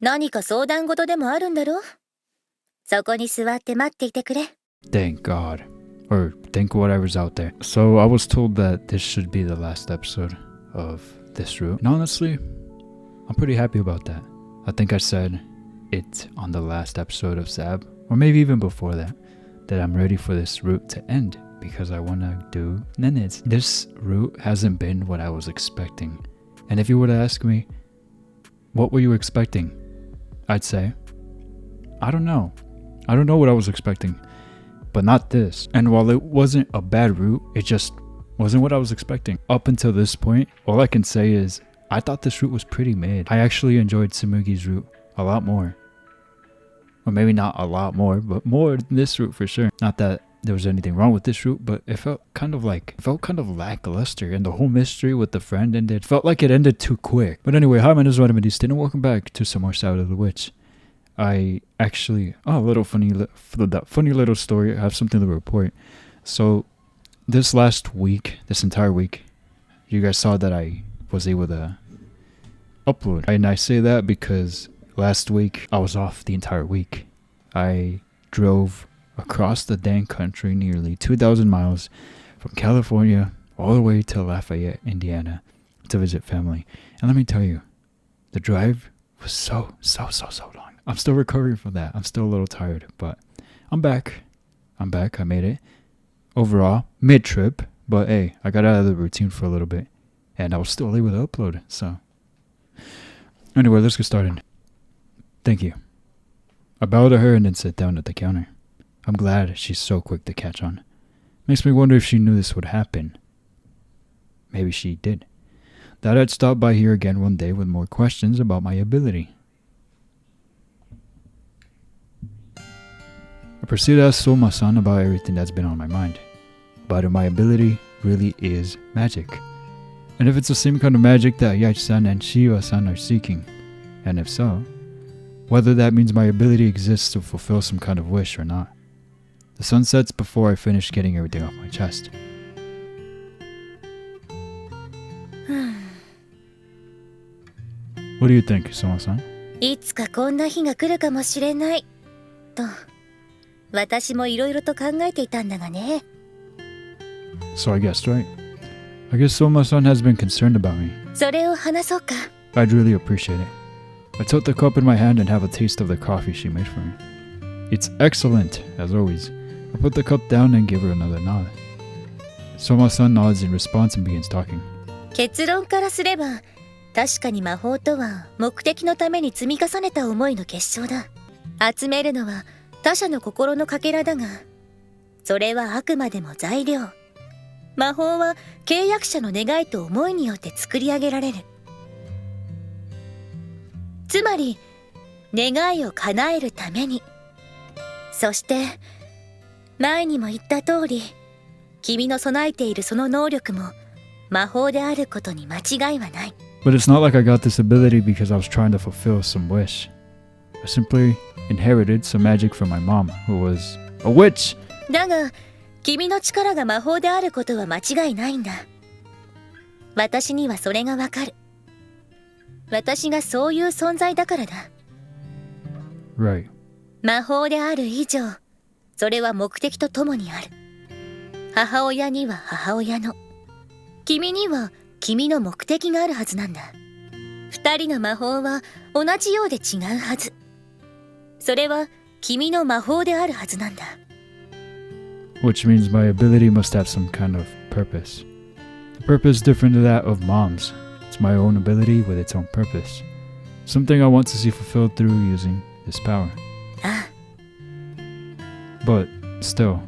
何か相談事でもあるんだろ？そこに座って待っていてくれ。Thank God. Or thank whatever's out there. So I was told that this should be the last episode of this route. And honestly, I'm pretty happy about that. I think I said it on the last episode of Sab, or maybe even before that I'm ready for this route to end because I want to do Nenets. This route hasn't been what I was expecting. And if you were to ask me, what were you expecting? I'd say, I don't know. I don't know what I was expecting. But not this. And while it wasn't a bad route, it just wasn't what I was expecting. Up until this point, all I can say is I thought this route was pretty mid. I actually enjoyed Tsurugi's route a lot more. Or maybe not a lot more, but more than this route for sure. Not that there was anything wrong with this route, but it felt kind of lackluster, and the whole mystery with the friend ended. Felt like it ended too quick. But anyway, hi, my name is VitaminDStain, and welcome back to some more Sabbat of the Witch. I actually, a little funny little story. I have something to report. So this entire week, you guys saw that I was able to upload. And I say that because last week I was off the entire week. I drove across the dang country nearly 2,000 miles from California all the way to Lafayette, Indiana to visit family. And let me tell you, the drive was so long. I'm still recovering from that. I'm still a little tired, but I'm back. I made it. Overall, mid-trip, but hey, I got out of the routine for a little bit, and I was still able to upload, so. Anyway, let's get started. Thank you. I bow to her and then sit down at the counter. I'm glad she's so quick to catch on. Makes me wonder if she knew this would happen. Maybe she did. That I'd stop by here again one day with more questions about my ability. I proceed to ask Soma-san about everything that's been on my mind. About if my ability really is magic. And if it's the same kind of magic that Yachi-san and Shiwa-san are seeking. And if so, whether that means my ability exists to fulfill some kind of wish or not. The sun sets before I finish getting everything off my chest. What do you think, Soma-san? いつかこんな日が来るかもしれないと私もいろいろと考えていたんだがね。 So I guessed right. I guess Soma-san has been concerned about me. それを話そうか。 I'd really appreciate it. I took the cup in my hand and have a taste of the coffee she made for me. It's excellent, as always. I put the cup down and give her another nod. Soma-san nods in response and begins talking. 結論からすれば、確かに魔法とは目的のために積み重ねた思いの結晶だ。集めるのは他者の心のかけらだが、それはあくまでも材料。魔法は契約者の願いと思いによって作り上げられる。つまり、願いを叶えるために。そして、前にも言った通り、君の備えているその能力も魔法であることに間違いはない。But it's not like I got this ability because I was trying to fulfill some wish. I simply inherited some magic from my mom, who was a witch. だが、君の力が魔法であることは間違いないんだ。私にはそれがわかる。私がそういう存在だからだ。Right. 魔法である以上、それは目的とともにある。母親には母親の、君には君の目的があるはずなんだ。二人の魔法は同じようで違うはず。それは君の魔法であるはずなんだ。Which means my ability must have some kind of purpose. A purpose different to that of mom's. It's my own ability with its own purpose. Something I want to see fulfilled through using this power. ああ。But still.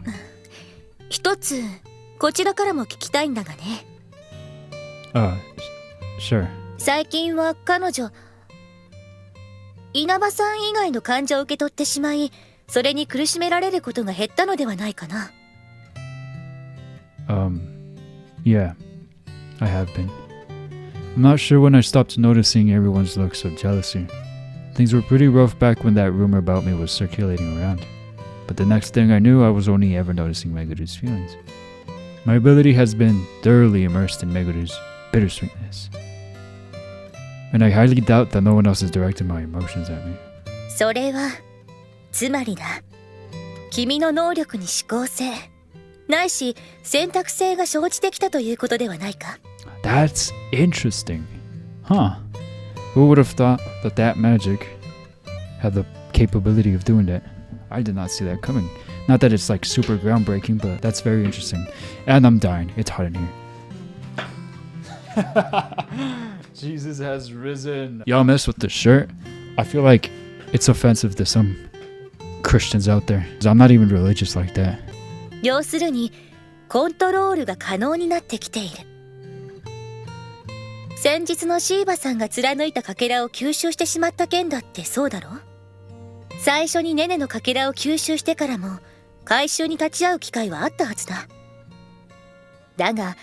一つ、こちらからも聞きたいんだがね。Sure. 最近は彼女、稲葉さん以外の患者を受け取ってしまい、それに苦しめられることが減ったのではないかな。Yeah, I have been. I'm not sure when I stopped noticing everyone's looks of jealousy. Things were pretty rough back when that rumor about me was circulating around. But the next thing I knew, I was only ever noticing Meguru's feelings. My ability has been thoroughly immersed in Meguru's bittersweetness. And I highly doubt that no one else is directing my emotions at me. それはつまりだ、君の能力に思考性ないし選択性が生じてきたということではないか。 That's interesting. Huh. Who would have thought that that magic had the capability of doing that? I did not see that coming. Not that it's like super groundbreaking, but that's very interesting. And I'm dying. It's hot in here. Jesus has risen. Y'all mess with the shirt? I feel like it's offensive to some Christians out there. 'Cause I'm not even religious like that. 要するにコントロールが可能になってきている。先日のシーバさんが貫いたかけらを吸収してしまった件だってそうだろ。最初にネネのかけらを吸収してからも回収に立ち会う機会はあったはずだ。だが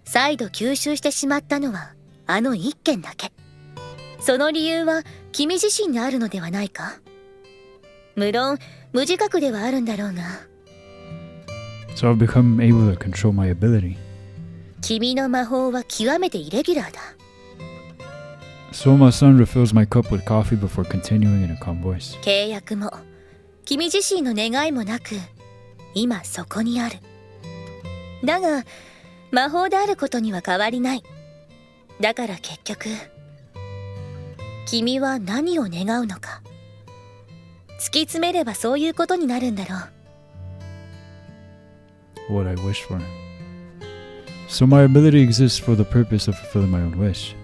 再度吸収してしまったのはあの一件だけ。その理由は君自身にあるのではないか。無論無自覚ではあるんだろうが。 So I've become able to control my ability. 君の魔法は極めてイレギュラーだ。 So my son refills my cup with coffee before continuing in a calm voice. 契約も君自身の願いもなく今そこにある。だが魔法であることには変わりない。だから結局君は何を願うのか。突き詰めればそういうことになるんだろう。 What I wish for. So my ability exists for the purpose of fulfilling my own wish.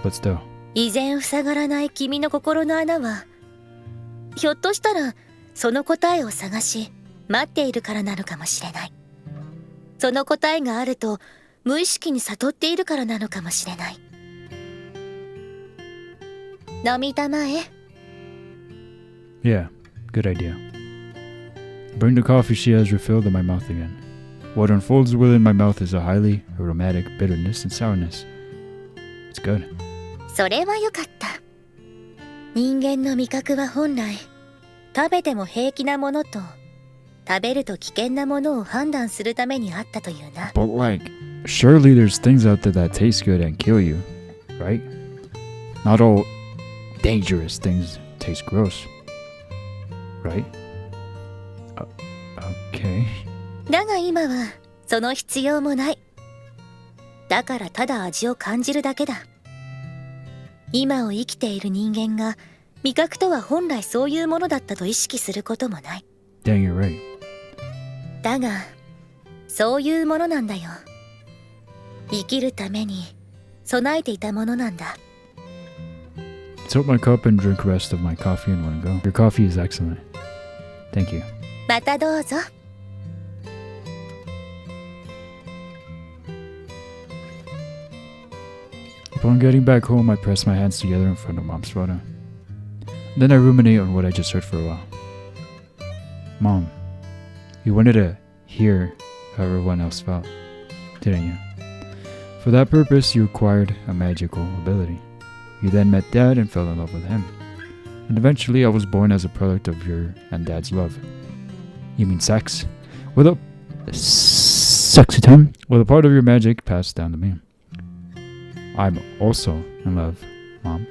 But still. 依然塞がらない君の心の穴はひょっとしたらその答えを探し待っているからなのかもしれない。その答えがあると無意識に悟っているからなのかもしれない。飲みたまえ。 Yeah, good idea. Bring the coffee she has refilled in my mouth again. What unfolds within my mouth is a highly aromatic bitterness and sourness. It's good. それはよかった。人間の味覚は本来食べても平気なものと食べると危険なものを判断するためにあったというな。 But like, surely there's things out there that taste good and kill you, right? Not all dangerous things taste gross, right? Okay. だが今はその必要もない。だからただ味を感じるだけだ。今を生きている人間が味覚とは本来そういうものだったと意識することもない。 Dang, you're right. だがそういうものなんだよ。生きるために備えていたものなんだ。 Tilt my cup and drink the rest of my coffee in one go. Your coffee is excellent. Thank you. またどうぞ。 Upon getting back home, I press my hands together in front of Mom's photo. Then I ruminate on what I just heard for a while. Mom, you wanted to hear how everyone else felt, didn't you? For that purpose, you acquired a magical ability. You then met Dad and fell in love with him. And eventually, I was born as a product of your and Dad's love. You mean sex? With a sexy time? With a part of your magic passed down to me. I'm also in love, Mom.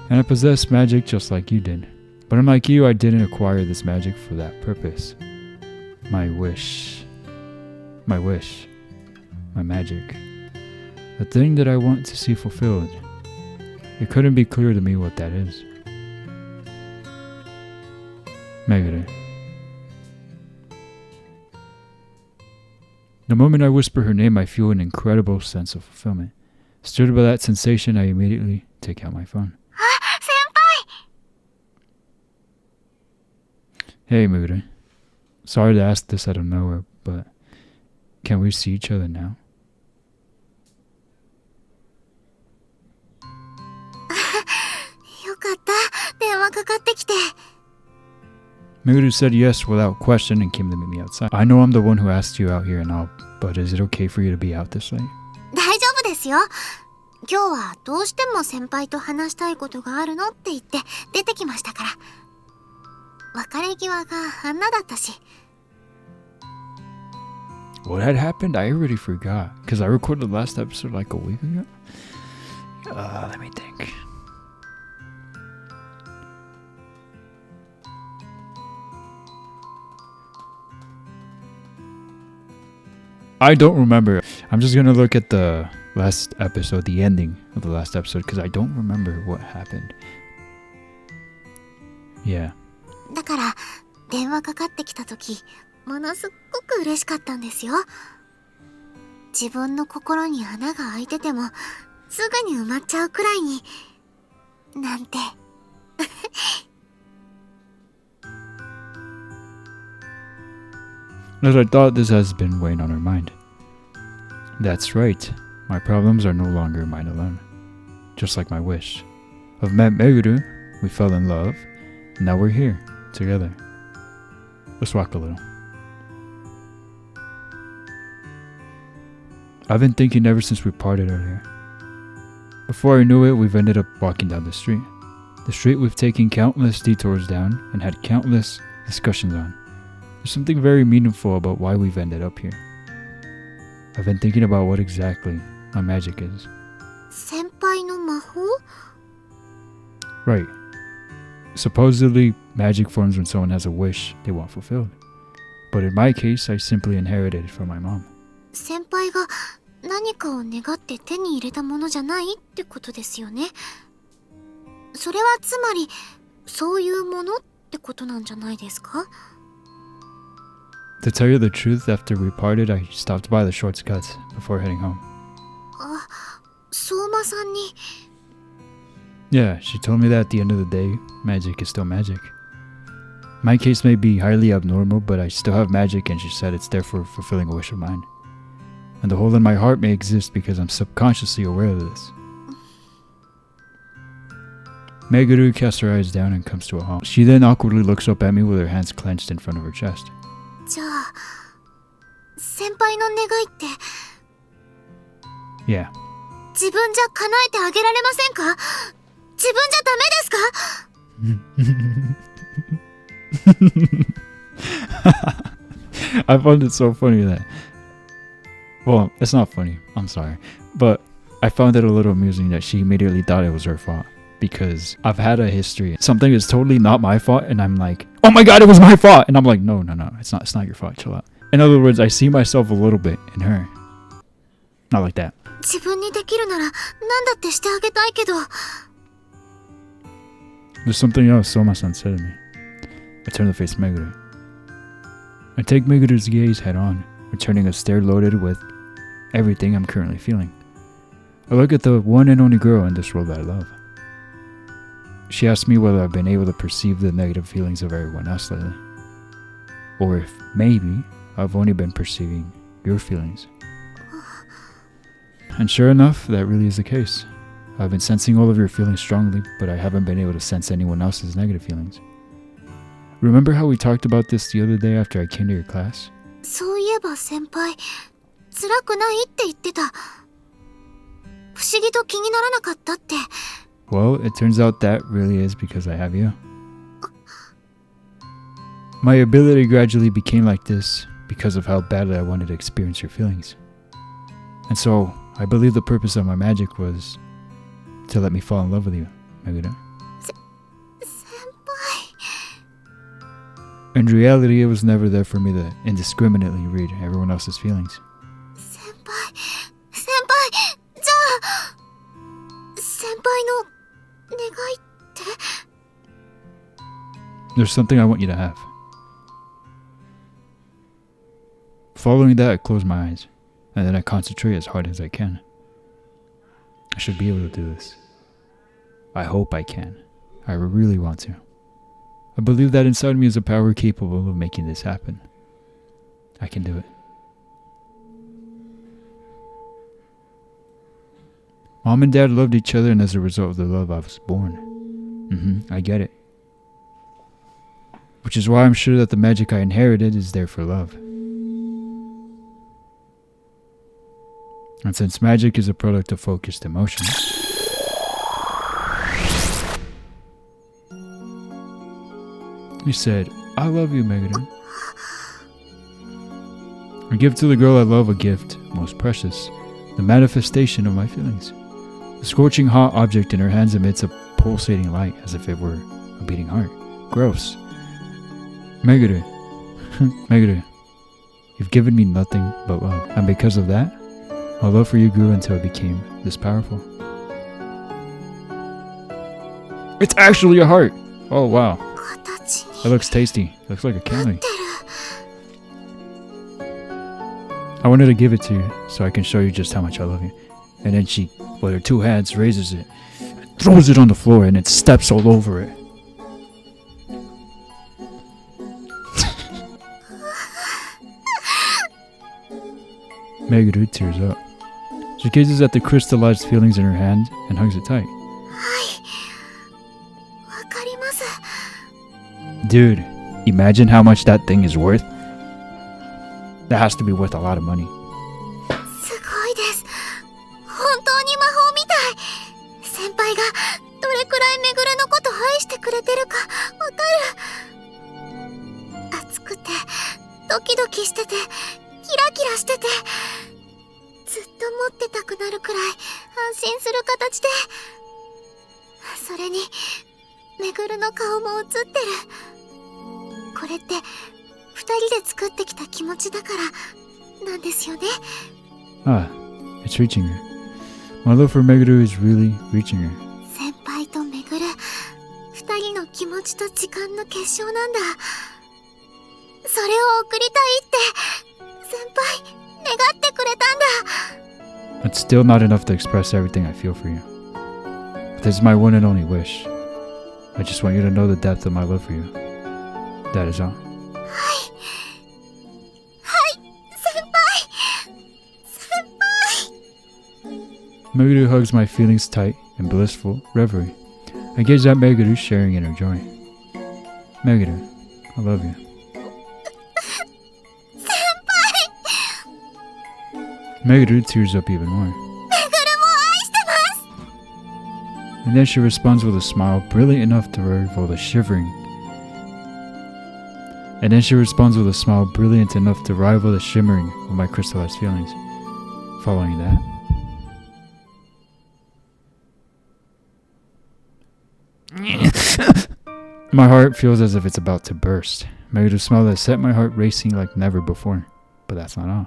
And I possess magic just like you did. But unlike you, I didn't acquire this magic for that purpose. My wish. My magic. The thing that I want to see fulfilled. It couldn't be clear to me what that is. Meguru. The moment I whisper her name, I feel an incredible sense of fulfillment. Stirred by that sensation, I immediately take out my phone. Hey, Meguru. Sorry to ask this out of nowhere, but can we see each other now? Meguru said yes without question and came to meet me outside. I know I'm the one who asked you out here and all, but is it okay for you to be out this late? 大丈夫ですよ。今日はどうしても先輩と話したいことがあるのって言って出てきましたから。別れ際があんなだったし。What had happened? I already forgot. Because I recorded the last episode like a week ago. Let me think. I don't remember. I'm just gonna look at the last episode, the ending of the last episode, because I don't remember what happened. Yeah. だから電話かかってきた時ものすっごく嬉しかったんですよ。自分の心に穴が開いててもすぐに埋まっちゃうくらいになんて。As I thought, this has been weighing on her mind. That's right. My problems are no longer mine alone. Just like my wish. I've met Meguru, we fell in love, and now we're here, together. Let's walk a little. I've been thinking ever since we parted earlier. Before I knew it, we've ended up walking down the street. The street we've taken countless detours down and had countless discussions on. There's something very meaningful about why we've ended up here. I've been thinking about what exactly my magic is. 先輩の魔法？ Right. Supposedly, magic forms when someone has a wish they want fulfilled. But in my case, I simply inherited it from my mom. 先輩が何かを願って手に入れたものじゃないってことですよね。それはつまりそういうものってことなんじゃないですか？ To tell you the truth, after we parted, I stopped by the shortcuts before heading home. あ、相馬さんに。 Yeah, she told me that at the end of the day, magic is still magic. My case may be highly abnormal, but I still have magic, and she said it's there for fulfilling a wish of mine. And the hole in my heart may exist because I'm subconsciously aware of this. Meguru casts her eyes down and comes to a halt. She then awkwardly looks up at me with her hands clenched in front of her chest. じゃあ先輩の願いって Yeah. 自分じゃ叶えてあげられませんか？自分じゃダメですか？ I found it so funny that... Well, it's not funny. I'm sorry. But I found it a little amusing that she immediately thought it was her fault. Because I've had a history. Something is totally not my fault, and I'm like, oh my god, it was my fault! And I'm like, no, it's not your fault, chill out. In other words, I see myself a little bit in her. Not like that. 自分にできるなら何だってしてあげたいけど。 There's something else Soma-san said to me. I turn to face Meguru. I take Meguru's gaze head on, returning a stare loaded with everything I'm currently feeling. I look at the one and only girl in this world that I love. She asks me whether I've been able to perceive the negative feelings of everyone else lately. Or if maybe I've only been perceiving your feelings. And sure enough, that really is the case. I've been sensing all of your feelings strongly, but I haven't been able to sense anyone else's negative feelings. Remember how we talked about this the other day after I came to your class? そういえば先輩辛くないって言ってた。不思議と気にならなかったって。 Well, it turns out that really is because I have you. My ability gradually became like this because of how badly I wanted to experience your feelings. And so, I believe the purpose of my magic was to let me fall in love with you, Meguru. 先輩。 In reality, it was never there for me to indiscriminately read everyone else's feelings. 先輩じゃあ先輩の願いって There's something I want you to have. Following that, I close my eyes, and then I concentrate as hard as I can. I should be able to do this. I hope I can. I really want to. I believe that inside me is a power capable of making this happen. I can do it. Mom and Dad loved each other, and as a result of their love, I was born. I get it. Which is why I'm sure that the magic I inherited is there for love. And since magic is a product of focused emotion, he said, I love you, Meguru. I give to the girl I love a gift, most precious, the manifestation of my feelings. The scorching hot object in her hands emits a pulsating light as if it were a beating heart. Gross. Meguru. Meguru. You've given me nothing but love. And because of that, my love for you grew until it became this powerful. It's actually a heart! Oh wow. 形に That looks tasty. Looks like a なって candy. る。 I wanted to give it to you so I can show you just how much I love you. And then she, with her two hands, raises it, throws it on the floor, and it steps all over it. Meguru tears up. She gazes at the crystallized feelings in her hand and hugs it tight. わかります。 Dude, imagine how much that thing is worth. That has to be worth a lot of money. すごいです。本当に魔法みたい。先輩がどれくらいめぐるのこと愛してくれてるかわかる。熱くてドキドキしててキラキラしててずっと持ってたくなるくらい安心する形で、それにめぐるの顔も映ってる。これって二人で作ってきた気持ちだからなんですよね。 Ah, it's reaching her. My love for Meguru is really reaching her. 先輩とめぐる二人の気持ちと時間の結晶なんだ。それを送りたいって先輩願ってくれたんだ。 It's still not enough to express everything I feel for you. This is my one and only wish. I just want you to know the depth of my love for you. That is all. 先輩 Meguru hugs my feelings tight in blissful reverie. I gaze at Meguru sharing in her joy. Meguru, I love you. Meguru tears up even more. めぐるも愛してます。 And then she responds with a smile brilliant enough to rival the shivering. And then she responds with a smile brilliant enough to rival the shimmering of my crystallized feelings. Following that, my heart feels as if it's about to burst. Meguru's smile that set my heart racing like never before. But that's not all.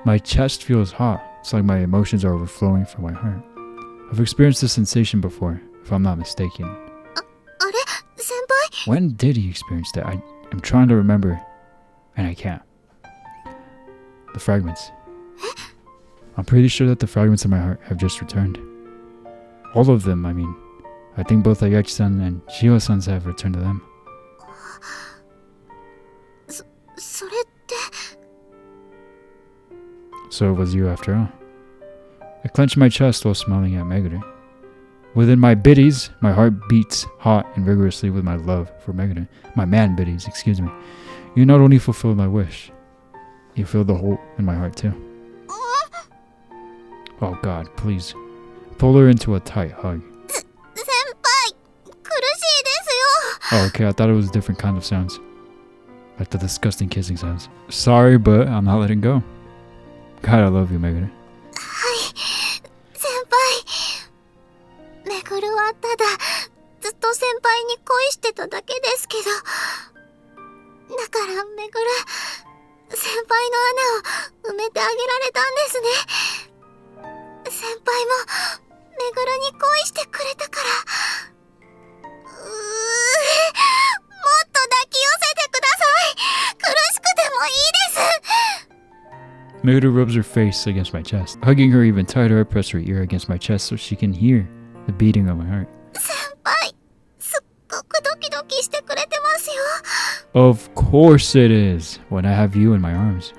My chest feels hot. It's like my emotions are overflowing from my heart. I've experienced this sensation before, if I'm not mistaken. あれ先輩 When did he experience that? I'm trying to remember, and I can't. The fragments. I'm pretty sure that the fragments of my heart have just returned. All of them, I mean. I think both Ayaki-san and Shio-san's have returned to them. それって So it was you after all. I clench my chest while smiling at Meguru. Within my biddies, my heart beats hot and vigorously with my love for Meguru. My man biddies, excuse me. You not only fulfilled my wish, you filled the hole in my heart too. Oh God, please. Pull her into a tight hug. 先輩苦しいですよ。 Oh, okay, I thought it was a different kind of sounds. Like the disgusting kissing sounds. Sorry, but I'm not letting go. God, I love you, Meguru. 先輩めぐるはただずっと先輩に恋してただけですけど、だからめぐる先輩の穴を埋めてあげられたんですね。先輩もめぐるに恋してくれたから。もっと抱き寄せてください。苦しくてもいいです。 Meguru rubs her face against my chest. Hugging her even tighter, I press her ear against my chest so she can hear the beating of my heart. 先輩すっごくドキドキしてくれてますよ。 Of course it is, when I have you in my arms.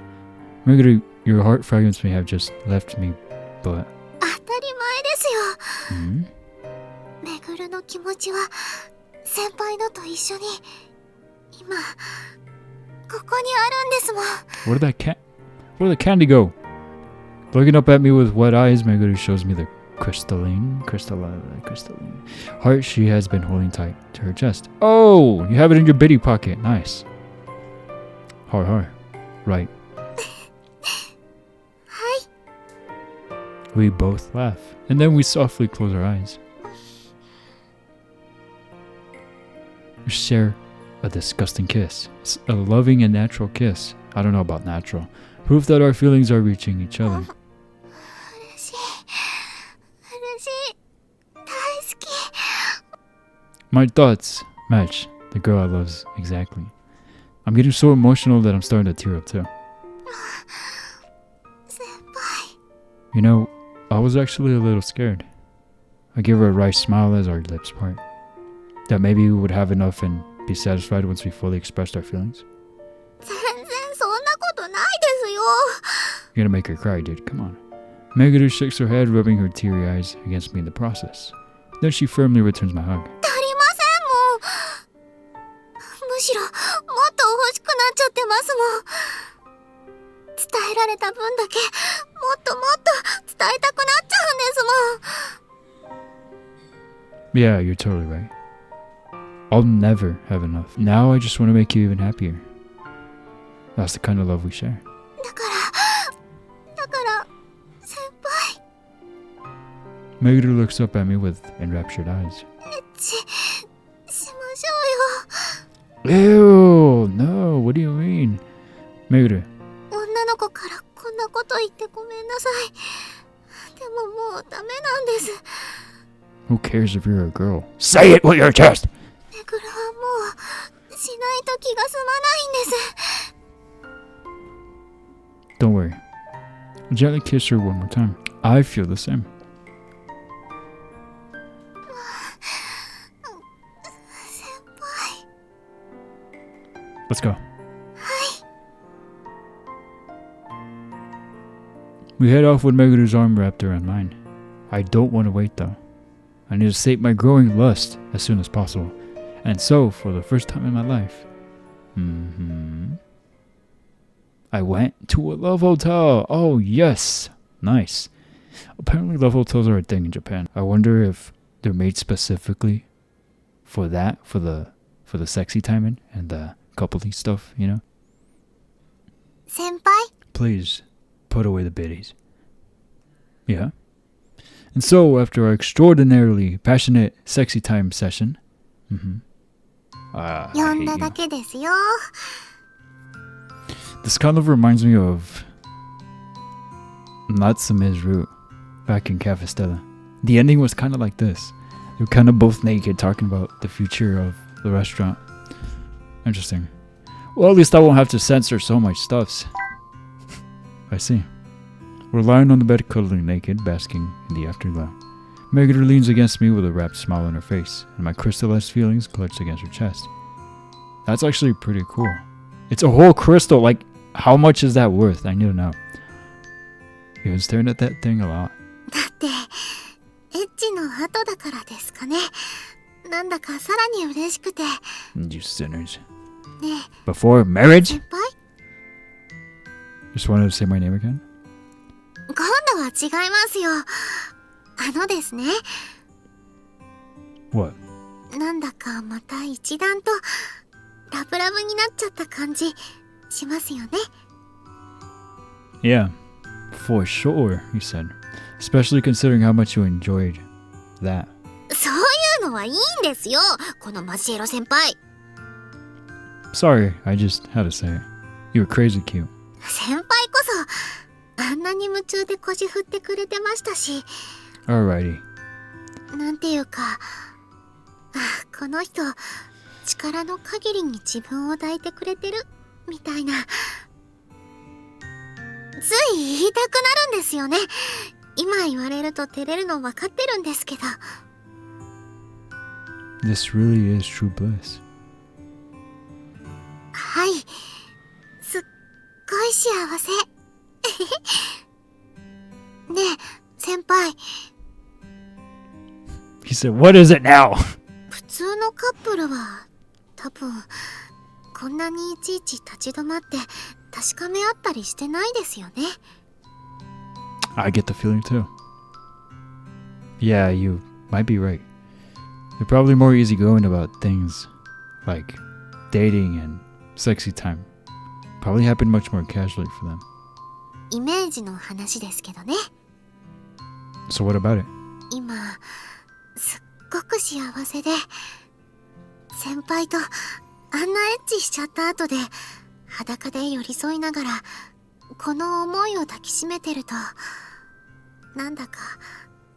Meguru, your heart fragments may have just left me, but... 当たり前ですよ。 Hmm? めぐるの気持ちは先輩のと一緒に今ここにあるんですもん。 Where did the candy go? Looking up at me with wet eyes, Meguru shows me the crystalline heart she has been holding tight to her chest. Oh, you have it in your biddy pocket. Nice. Har. Right. はい。 We both laugh, and then we softly close our eyes. We share a disgusting kiss. It's a loving and natural kiss. I don't know about natural. Proof that our feelings are reaching each other. 嬉しい嬉しい大好き My thoughts match the girl I love's exactly. I'm getting so emotional that I'm starting to tear up too. 先輩 You know, I was actually a little scared. I gave her a wry smile as our lips part. That maybe we would have enough and be satisfied once we fully expressed our feelings. 全然そんなことないですよ You're gonna make her cry, dude. Come on. Meguru shakes her head, rubbing her teary eyes against me in the process. Then she firmly returns my hug. 足りませんもんむしろもっと欲しくなっちゃってますもん伝えられた分だけもっともっと伝えたくなっちゃうんですもん Yeah, you're totally right. I'll never have enough. Now I just want to make you even happier. That's the kind of love we share. だから先輩 Meguru looks up at me with enraptured eyes. しましょうよ Ew, no, what do you mean? Meguru, 女の子からこんなこと言ってごめんなさいでももうダメなんです who cares if you're a girl? Say it with your chest! めぐるはもうしないと気が済まないんです Don't worry. Gently kiss her one more time. I feel the same. 先輩 Let's go. We head off with Meguru's arm wrapped around mine. I don't want to wait though. I need to sate my growing lust as soon as possible. And so, for the first time in my life, I went to a love hotel. Oh yes, nice. Apparently love hotels are a thing in Japan. I wonder if they're made specifically for that, for the sexy timing and the coupley stuff, you know? 先輩 Please, put away the biddies. Yeah? And so, after our extraordinarily passionate sexy time session, I 呼ん hate だ you. だけですよ This kind of reminds me of Natsume's route back in Cafe Stella. The ending was kind of like this. They were kind of both naked talking about the future of the restaurant. Interesting. Well, at least I won't have to censor so much stuffs. I see. We're lying on the bed cuddling naked, basking in the afterglow. Meguru leans against me with a rapt smile on her face, and my crystallized feelings clutched against her chest. That's actually pretty cool. It's a whole crystal, like, how much is that worth? I need to know. You've been staring at that thing a lot. だってエッチの後だからですかねなんだかさらに嬉しくて You sinners. ね Before え marriage? 先輩 Just wanted to say my name again? 今度は違いますよですね What? なんだかまた一段とラブラブになっちゃった感じしますよね Yeah, for sure, he said. Especially considering how much you enjoyed that. そういうのはいいんですよこのマジエロ先輩 Sorry, I just had to say it. You were crazy cute. 先輩こそあんなに夢中で腰振ってくれてましたし Alrighty. なんていうかこの人力の限りに自分を抱いてくれてるみたいなつい言いたくなるんですよね今言われると照れるの分かってるんですけど This really is true bliss. はいすっごい幸せねえ先輩 He said, what is it now? 普通のカップルは多分こんなにいちいち立ち止まって確かめ合ったりしてないですよね I get the feeling too. Yeah, you might be right. They're probably more easygoing about things like dating and sexy time. Probably happen much more casually for them. イメージの話ですけどね So what about it? 今すっごく幸せで先輩とあんなエッチしちゃった後で裸で寄り添いながらこの思いを抱きしめてるとなんだか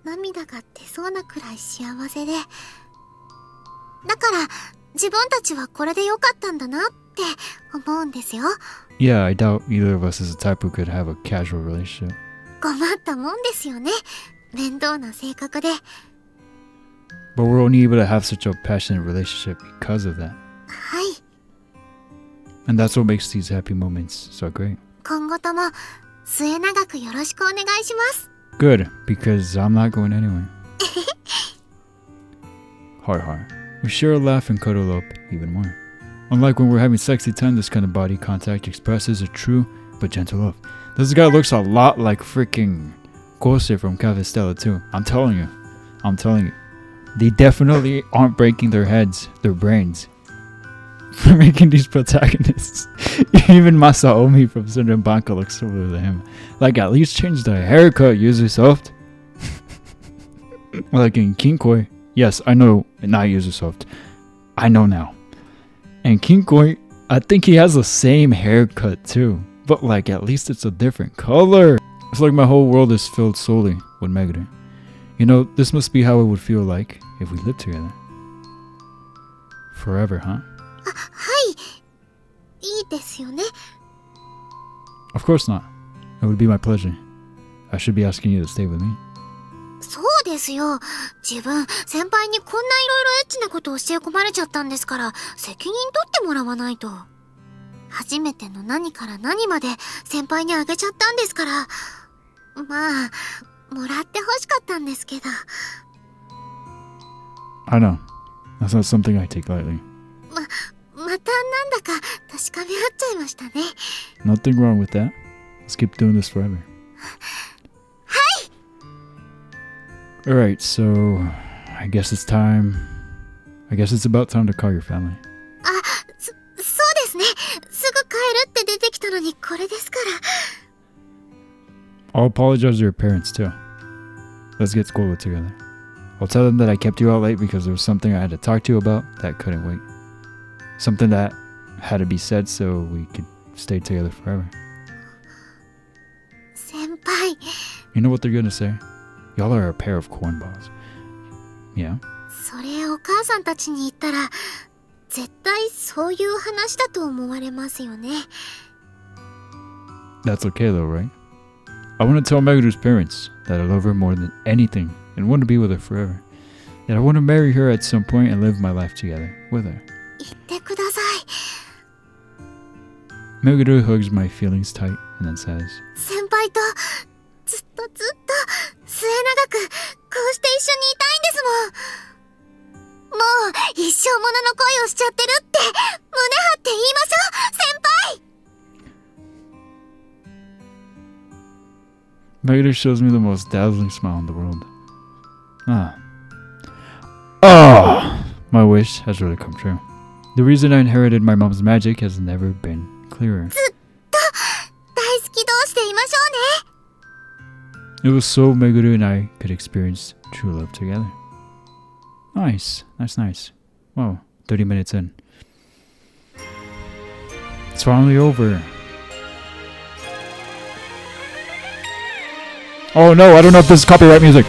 涙が出そうなくらい幸せで、だから自分たちはこれで良かったんだなって思うんですよ。 Yeah, I doubt either of us is the type who could have a casual relationship. 困ったもんですよね、面倒な性格で。 But we're only able to have such a passionate relationship because of that. はい、 And that's what makes these happy moments so great. 今後とも末永くよろしくお願いします。 Good, because I'm not going anywhere. Heart heart. We share a laugh and cuddle up even more. Unlike when we're having sexy time, this kind of body contact expresses a true but gentle love. This guy looks a lot like freaking Kose from Cavestella too. I'm telling you. They definitely aren't breaking their heads, their brains, for making these protagonists. Even Masaomi from Syndrome Banka looks similar to him. Like, at least change the haircut, Yuzusoft. Like in Kinkoi. Yes, I know, not Yuzusoft. I know now. And Kinkoi, I think he has the same haircut too. But like, at least it's a different color. It's like my whole world is filled solely with Meguru. You know, this must be how it would feel like if we lived together. Forever, huh? はい、いいですよね。 Of course not. It would be my pleasure. I should be asking you to stay with me. そうですよ。自分先輩にこんないろいろエッチなことを教え込まれちゃったんですから、責任取ってもらわないと。初めての何から何まで先輩にあげちゃったんですから、まあもらって欲しかったんですけど。 I know. That's not something I take lightly. またなんだか確かめ合っちゃいましたね。 Nothing wrong with that. Let's keep doing this forever. Alright, so I guess it's time. I guess it's about time to call your family. そうですね。すぐ帰るって出てきたのにこれですから。 I'll apologize to your parents too. Let's get schoolwork together. I'll tell them that I kept you out late because there was something I had to talk to you about that couldn't wait. Something that had to be said so we could stay together forever. 先輩。 You know what they're gonna say? Y'all are a pair of cornballs. Yeah? それお母さんたちに言ったら絶対そういう話だと思われますよね。 That's okay though, right? I want to tell Meguru's parents that I love her more than anything and want to be with her forever. That I want to marry her at some point and live my life together with her. 言ってください。 Meguru hugs my feelings tight and then says, 先輩とずっと末永くこうして一緒にいたいんですもん。もう一生ものの恋をしちゃってるって胸張って言いましょう、先輩。 Meguru shows me the most dazzling smile in the world. Oh, my wish has really come true. The reason I inherited my mom's magic has never been clearer. ずっと大好き同士でいましょうね。 It was so Meguru and I could experience true love together. Nice. Wow, 30 minutes in. It's finally over. Oh no, I don't know if this is copyright music.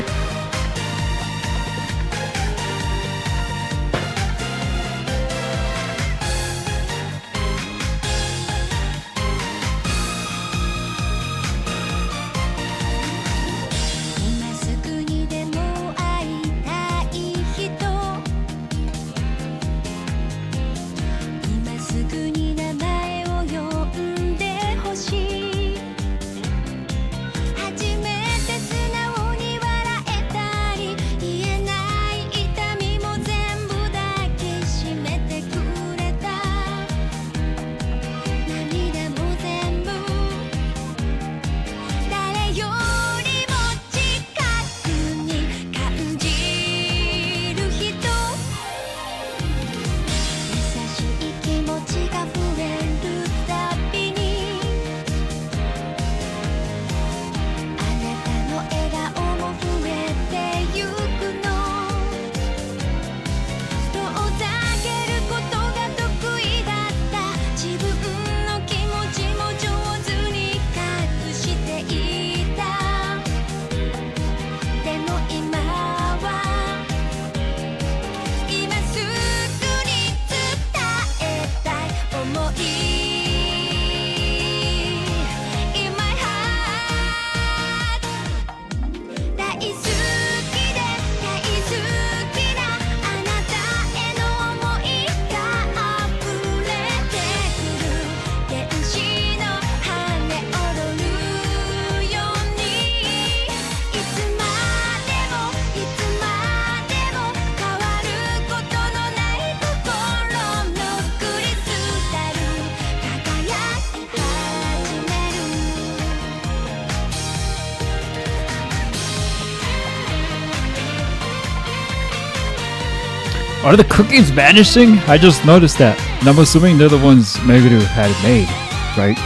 Are the cookies vanishing? I just noticed that. And I'm assuming they're the ones Meguru had made, right?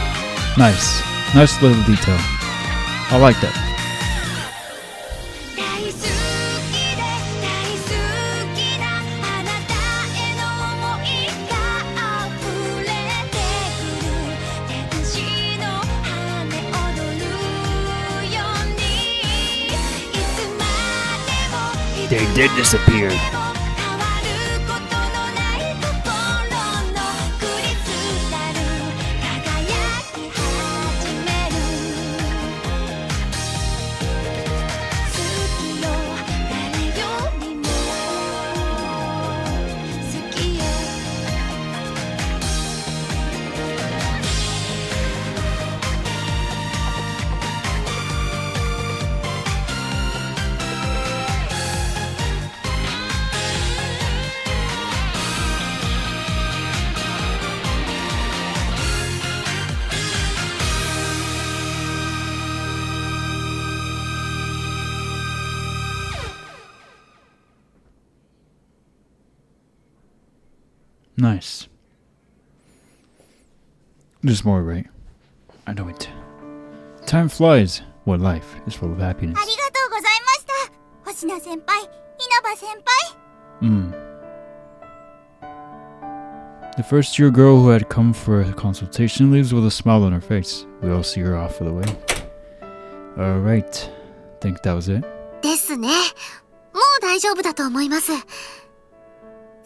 Nice. Nice little detail. I like that. 大好きで大好きなあなたへの想いが溢れてくる天使の羽踊るようにいつまでも They did disappear. 変わることのない心のクリスタル輝き始める好きよ誰よりも好きよ Nice. There's more, right? I know it. Time flies when life is full of happiness. ありがとうございました星名先輩、稲葉先輩。 The first year girl who had come for a consultation leaves with a smile on her face. We all see her off for the way. Alright. Think that was it? ですね。もう大丈夫だと思います。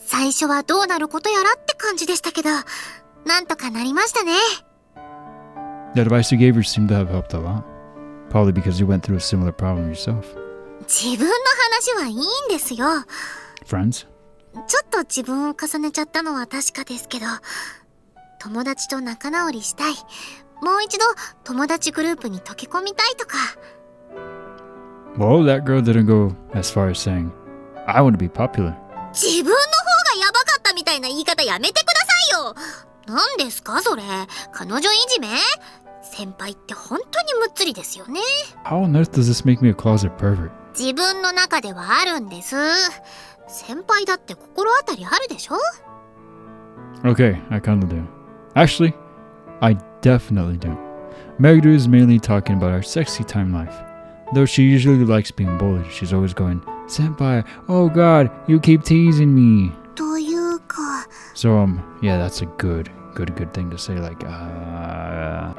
最初はどうなることやらって感じでしたけど、なんとかなりましたね。 The advice you gave her seemed to have helped a lot. Probably because you went through a similar problem yourself. 自分の話はいいんですよ。 Friends? ちょっと自分を重ねちゃったのは確かですけど、友達と仲直りしたい。もう一度友達グループに溶け込みたいとか。 Well, that girl didn't go as far as saying, I want to be popular. 自分の方がヤバかったみたいな言い方やめてくださいよ。何ですかそれ。彼女いじめ？先輩って本当にむっつりですよね。 How on earth does this make me a closet pervert? 自分の中ではあるんです。先輩だって心当たりあるでしょ？ Okay, I kinda do. Actually, I definitely do. Meguru is mainly talking about our sexy time life. Though she usually likes being bullied, she's always going, Senpai, oh god, you keep teasing me. というか。 So, yeah, that's a good thing to say, like,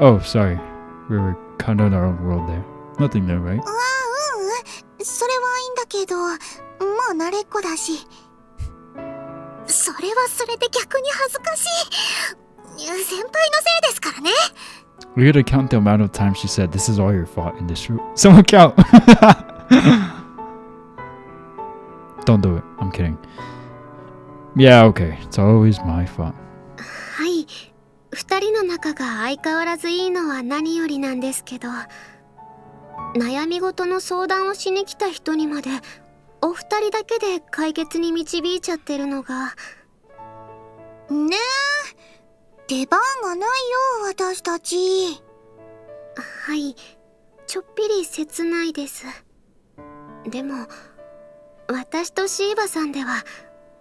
oh, sorry. We were kind of in our own world there. Nothing new, right? それはいいんだけど、もう慣れっこだし。それはそれで逆に恥ずかしい。先輩のせいですからね。 We had to count the amount of times she said, this is all your fault in this room. Someone count! Don't do it. I'm kidding. Yeah, okay. It's always my fault. はい、二人の仲が相変わらずいいのは何よりなんですけど、悩み事の相談をしに来た人にまでお二人だけで解決に導いちゃってるのが。ねえ、出番がないよ私たち。はい、ちょっぴり切ないです。でも私とシーバさんでは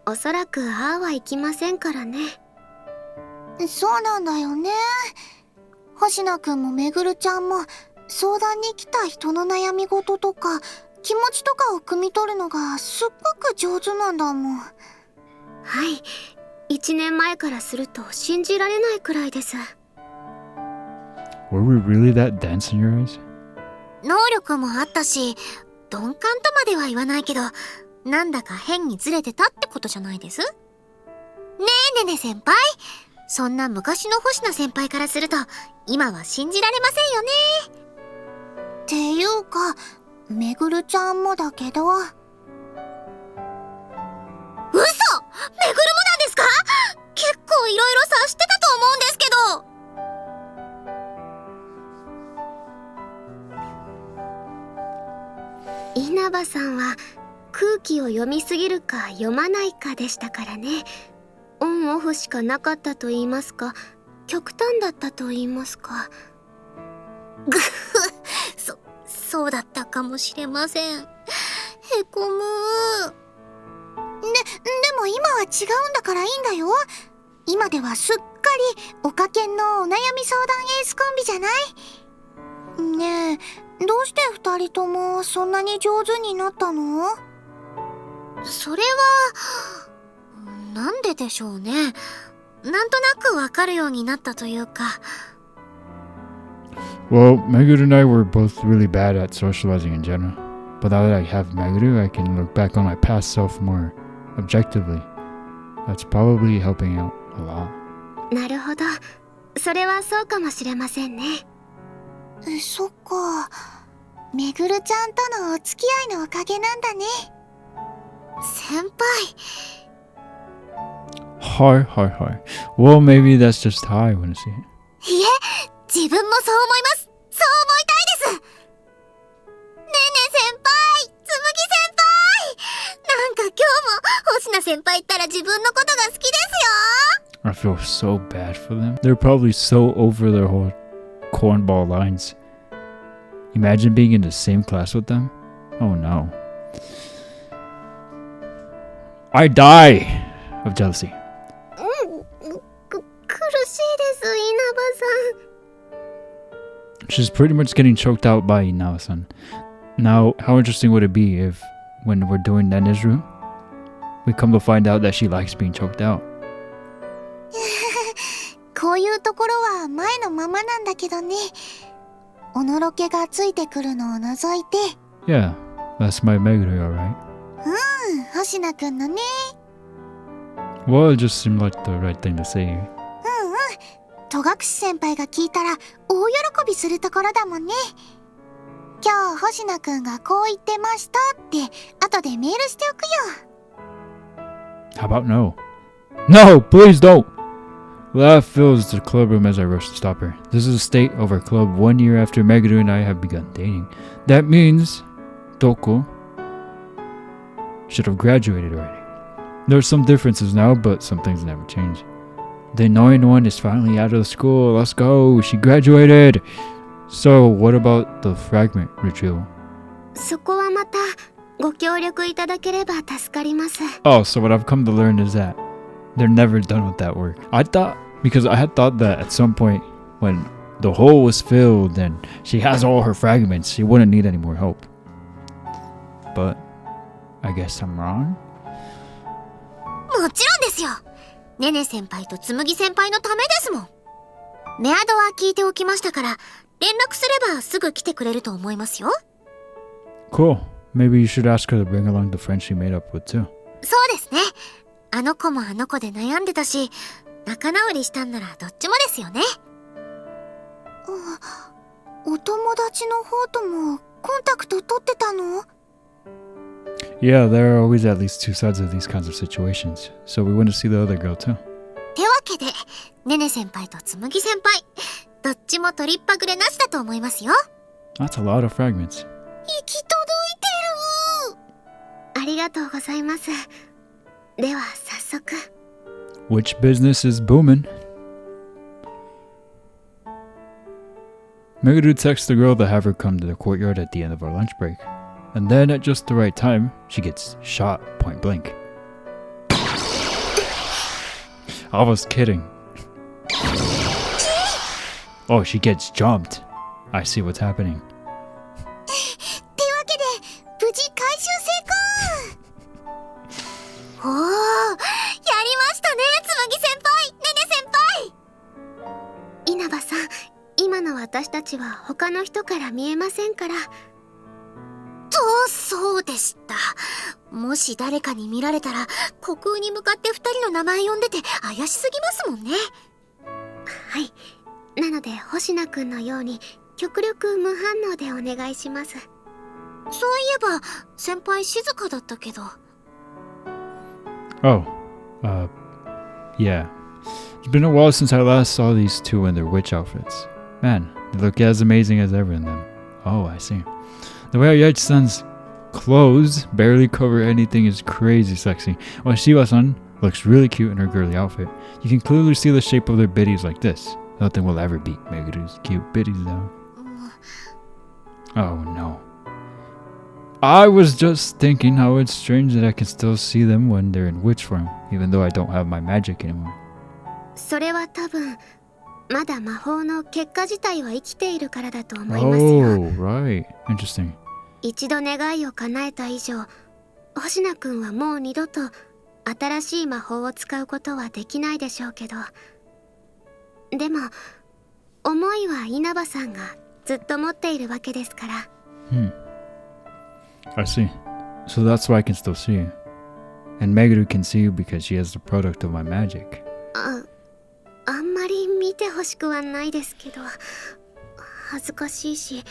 おそらくああはいきませんからね。そうなんだよね。星名くんもめぐるちゃんも相談に来た人の悩み事とか気持ちとかを汲み取るのがすっごく上手なんだもん。はい、1年前からすると信じられないくらいです。 Were we really that dense in your eyes? 能力もあったし、鈍感とまでは言わないけど、なんだか変にずれてたってことじゃないです？ねえねね先輩、そんな昔の星名先輩からすると今は信じられませんよね。っていうかめぐるちゃんもだけど。嘘！めぐるもなんですか？結構いろいろ察してたと思うんですけど。稲葉さんは空気を読みすぎるか読まないかでしたからね。オンオフしかなかったと言いますか、極端だったと言いますか。そうだったかもしれません。へこむ。も今は違うんだからいいんだよ。今ではすっかりおかけんのお悩み相談エースコンビじゃない？ねえ、どうして二人ともそんなに上手になったの？それは、なんででしょうね。なんとなくわかるようになったというか。Well, Meguru and I were both really bad at socializing in general. But now that I have Meguru, I can look back on my past self more objectively. That's probably helping out a lot. なるほど。それはそうかもしれませんね。そっか。めぐるちゃんとのお付き合いのおかげなんだね。先輩。Hi. Well, maybe that's just how I want to see it. いえ、自分もそう思います。そう思いたいです。ねね先輩、つむぎ先輩。なんか今日も星名先輩ったら自分のことが好きですよ。 I feel so bad for them. They're probably so over their whole cornball lines. Imagine being in the same class with them. Oh no. I die of jealousy. 苦しいです、稲葉さん。 She's pretty much getting choked out by Inao-san. Now, how interesting would it be if, when we're doing Nene's room, we come to find out that she likes being choked out? こういうところは前のままなんだけどね。おのろけがついてくるのを除いて。Yeah, that's my Meguru, alright. 星名くんのね。Well, it just seemed like the right thing to say. 戸隠先輩が聞いたら大喜びするところだもんね。今日星名くんがこう言ってましたって後でメールしておくよ。 How about no? No, please don't! Laugh fills the club room as I rush to stop her. This is the state of our club 1 year after Meguru and I have begun dating. That means Toko should have graduated already. There are some differences now, but some things never change. The annoying one is finally out of the school. Let's go. She graduated. So, what about the fragment retrieval? そこはまたご協力いただければ助かります。 Oh, so what I've come to learn is that they're never done with that work. Because I had thought that at some point when the hole was filled and she has all her fragments, she wouldn't need any more help. But I guess I'm wrong? もちろんですよ。ねね先輩とつむぎ先輩のためですもん。メアドは聞いておきましたから連絡すればすぐ来てくれると思いますよ。 Cool. Maybe you should ask her to bring along the friend she made up with too. そうですね。あの子もあの子で悩んでたし仲直りしたんならどっちもですよね。お友達の方ともコンタクト取ってたの？ Yeah, there are always at least two sides of these kinds of situations. So we went to see the other girl too. ってわけでねね先輩とつむぎ先輩どっちも取りっぱぐれなしだと思いますよ。 That's a lot of fragments. 行き届いてる。ありがとうございます。では早速。 Which business is booming? Meguru texts the girl to have her come to the courtyard at the end of our lunch break. And then at just the right time, she gets shot point blank. I was kidding. Oh, she gets jumped. I see what's happening. ってわけで無事回収成功。おお、やりましたね、つむぎ先輩、ねね先輩。稲葉さん、今の私たちは他の人から見えませんから。そうでした。もし誰かに見られたら虚空に向かって2人の名前呼んでて怪しすぎますもんね。はい。なので星名くんのように極力無反応でお願いします。そういえば先輩静かだったけど。 Oh, yeah. It's been a while since I last saw these two in their witch outfits. Man, they look as amazing as ever in them. Oh, I see. The way Yachi-san's clothes barely cover anything is crazy sexy, while Shiwa-san looks really cute in her girly outfit. You can clearly see the shape of their biddies like this. Nothing will ever beat Meguru's cute biddies though. Oh no. I was just thinking how it's strange that I can still see them when they're in witch form, even though I don't have my magic anymore. それは多分まだ魔法の結果自体は生きているからだと思いますよ。 Oh, right. Interesting. 一度願いを叶えた以上、星名くんはもう二度と新しい魔法を使うことはできないでしょうけど、でも思いは稲葉さんがずっと持っているわけですから。 I see. So that's why I can still see you. And Meguru can see you because she has the product of my magic. あんまり見てほしくはないですけど、恥ずかしいし、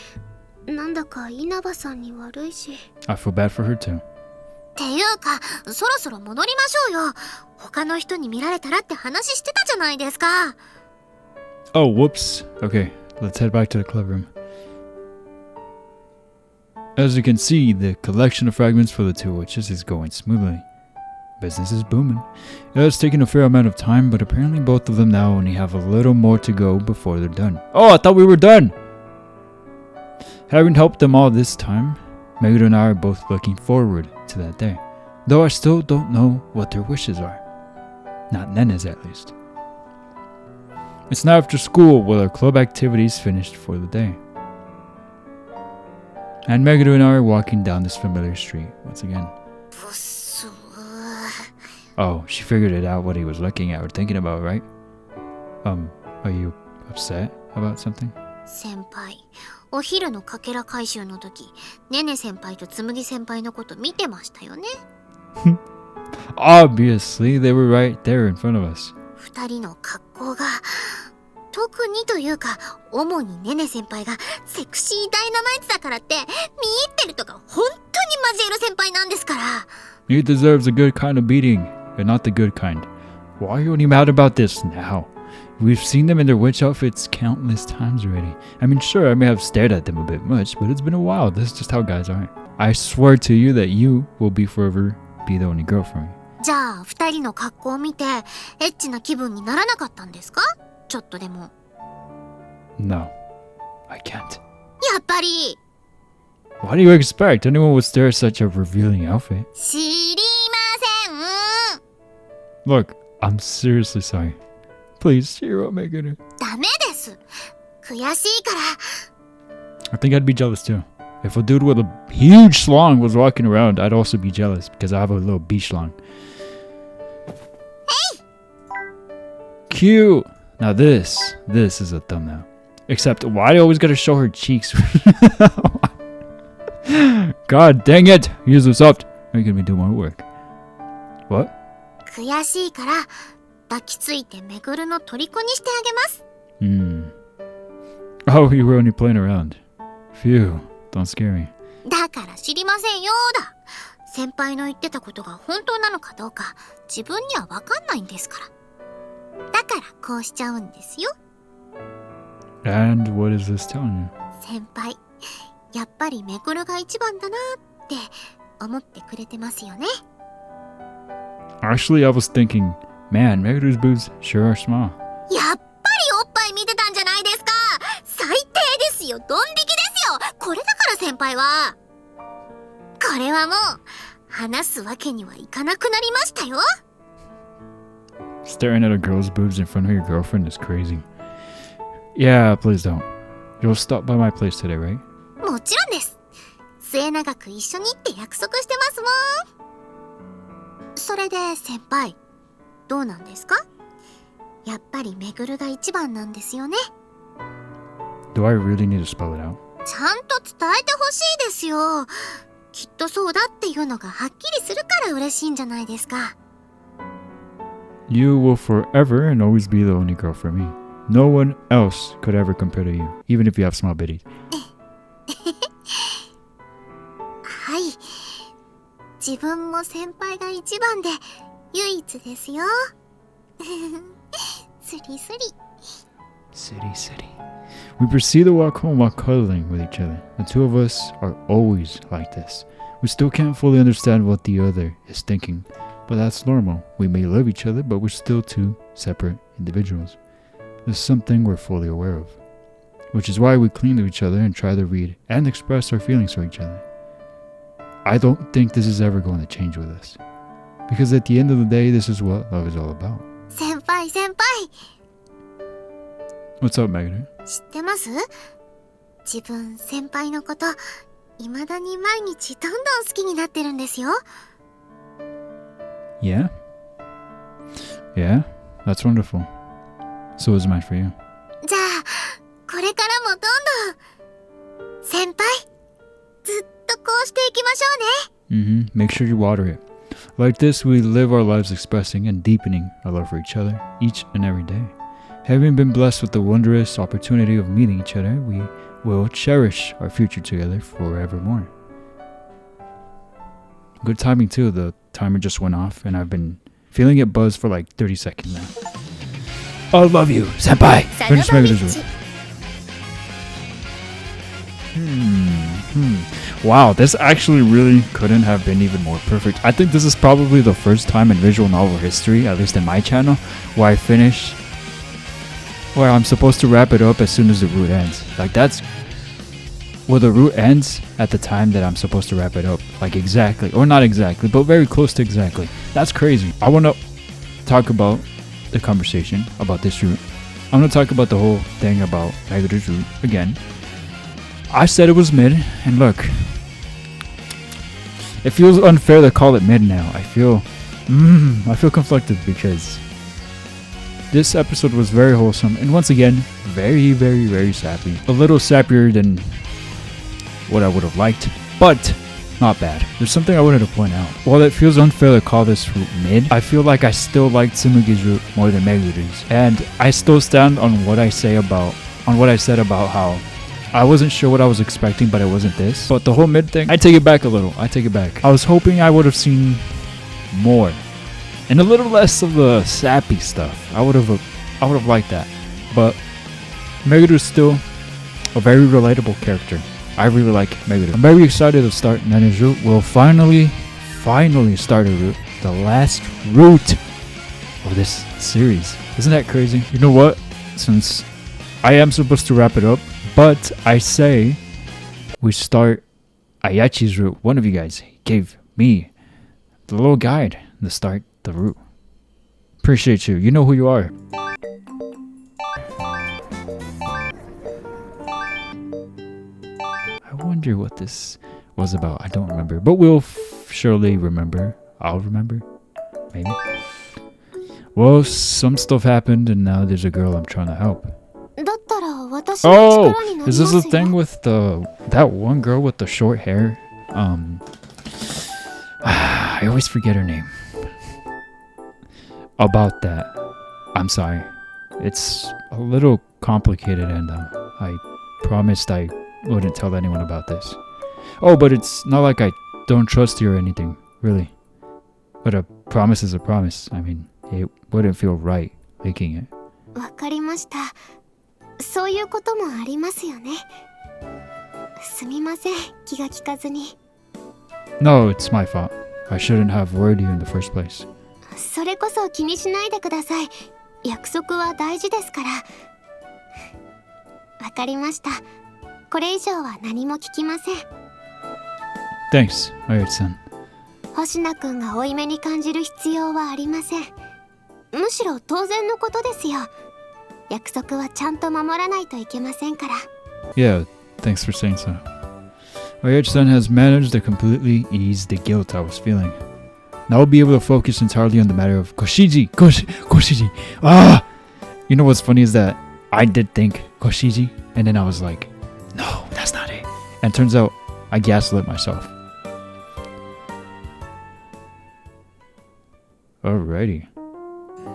なんだか稲葉さんに悪いし。 I feel bad for her too. っていうか、そろそろ戻りましょうよ。他の人に見られたらって話してたじゃないですか。Oh, whoops. Okay, let's head back to the club room. As you can see, the collection of fragments for the two witches is going smoothly. Business is booming. It has taken a fair amount of time, but apparently both of them now only have a little more to go before they're done. Oh, I thought we were done! Having helped them all this time, Meguru and I are both looking forward to that day. Though I still don't know what their wishes are. Not Nene's at least. It's now after school with our club activities finished for the day. And Meguru and I are walking down this familiar street once again. ブス。 Oh, she figured it out what he was looking at or thinking about, right? Are you upset about something? 先輩、お昼のかけら回収の時、ねね先輩とつむぎ先輩のこと見てましたよね。 Obviously, they were right there in front of us. 二人の格好が、特にというか、主にねね先輩がセクシーダイナマイトだからって見入ってるとか本当に交える先輩なんですから。 He deserves a good kind of beating, but not the good kind. Why are you only mad about this now? We've seen them in their witch outfits countless times already. I mean, sure, I may have stared at them a bit much, but it's been a while. This is just how guys are. I swear to you that you will be forever be the only girl for me. じゃあ二人の格好を見てエッチな気分にならなかったんですか？ちょっとでも。 No, I can't. やっぱり。 What do you expect? Anyone would stare at such a revealing outfit. 知りません。 Look, I'm seriously sorry. Please cheer up, Meguru. ダメです。悔しいから。 I think I'd be jealous too. If a dude with a huge schlong was walking around, I'd also be jealous because I have a little bee schlong. Cute. Now this is a thumbnail. Except why do you always gotta show her cheeks? God dang it! Use the soft. Making me do more work. What? 悔しいから抱きついてめぐるの虜にしてあげます。 Oh, you were only playing around. Phew. Don't scare me. だから知りませんよだ。先輩の言ってたことが本当なのかどうか自分には分かんないんですから。だからこうしちゃうんですよ。 And what is this telling you? 先輩、やっぱりめぐるが一番だなって思ってくれてますよね。 Actually, I was thinking, man, Meguru's boobs sure are small. やっぱりおっぱい見てたんじゃないですか。最低ですよ。ドン引きですよ。これだから先輩は。これはもう話すわけにはいかなくなりましたよ。 Staring at a girl's boobs in front of your girlfriend is crazy. Yeah, please don't. You'll stop by my place today, right? もちろんです。末永く一緒にって約束してますもん。それで先輩、どうなんですか？やっぱりめぐるが一番なんですよね。 Do I really need to spell it out? ちゃんと伝えてほしいですよ。きっとそうだっていうのがはっきりするから嬉しいんじゃないですか。 You will forever and always be the only girl for me. No one else could ever compare to you, even if you have small bitties. はい。自分も先輩が一番で唯一ですよ。スリスリ。 City. We proceed to walk home while cuddling with each other. The two of us are always like this. We still can't fully understand what the other is thinking, but that's normal. We may love each other, but we're still two separate individuals. There's something we're fully aware of, which is why we cling to each other and try to read and express our feelings for each other. I don't think this is ever going to change with us. Because at the end of the day, this is what love is all about. 先輩先輩 What's up, Meguru? 知ってます？自分先輩のこと未だに毎日どんどん好きになってるんですよ。 Yeah? Yeah? That's wonderful. So is mine for you. じゃあこれからもどんどん先輩ずっとこうしていきましょうね。 Make sure you water it. Like this, we live our lives expressing and deepening our love for each other each and every day. Having been blessed with the wondrous opportunity of meeting each other, we will cherish our future together forevermore. Good timing too, the timer just went off and I've been feeling it buzz for like 30 seconds now. I love you, senpai! Finish Meguru's route. Wow, this actually really couldn't have been even more perfect. I think this is probably the first time in visual novel history, at least in my channel, where I finish, where I'm supposed to wrap it up as soon as the route ends. Like that's, well, the route ends at the time that I'm supposed to wrap it up. Like exactly, or not exactly, but very close to exactly. That's crazy. I want to talk about the conversation about this route. I'm going to talk about the whole thing about Meguru's route again. I said it was mid, and look, it feels unfair to call it mid now. I feel conflicted because this episode was very wholesome, and once again, very, very, very sappy. A little sappier than what I would have liked, but not bad. There's something I wanted to point out. While it feels unfair to call this route mid, I feel like I still like Tsumugi's route more than Meguru's, and I still stand on what I said about how I wasn't sure what I was expecting, but it wasn't this. But the whole mid thing, I take it back a little. I take it back. I was hoping I would have seen more and a little less of the sappy stuff. I would have liked that. But Meguru's still a very relatable character. I really like Meguru. I'm very excited to start Nene's route. We'll finally start a route. The last route of this series. Isn't that crazy? You know what? Since I am supposed to wrap it up, but I say we start Ayachi's route. One of you guys gave me the little guide to start the route. Appreciate you. You know who you are. I wonder what this was about. I don't remember. But we'll surely remember. I'll remember. Maybe. Well, some stuff happened and now there's a girl I'm trying to help. Oh, is this the thing with that one girl with the short hair? I always forget her name. About that, I'm sorry. It's a little complicated and I promised I wouldn't tell anyone about this. Oh, but it's not like I don't trust you or anything, really. But a promise is a promise. I mean, it wouldn't feel right making it. わかりました。そういうこともありますよね。すみません、気が利かずに。No, it's my fault. I shouldn't have worried you in the first place. それこそ気にしないでください。約束は大事ですから。わかりました。これ以上は何も聞きません。Thanks, Ayat-san. 星名くんが負い目に感じる必要はありません。むしろ当然のことですよ。約束はちゃんと守らないといけませんから。Yeah, thanks for saying so. Ayat-san has managed to completely ease the guilt I was feeling. Now I'll be able to focus entirely on the matter of Koshiji. Koshiji. Ah! You know what's funny is that I did think Koshiji, and then I was like, no, that's not it. And it turns out I gaslit myself. Alrighty.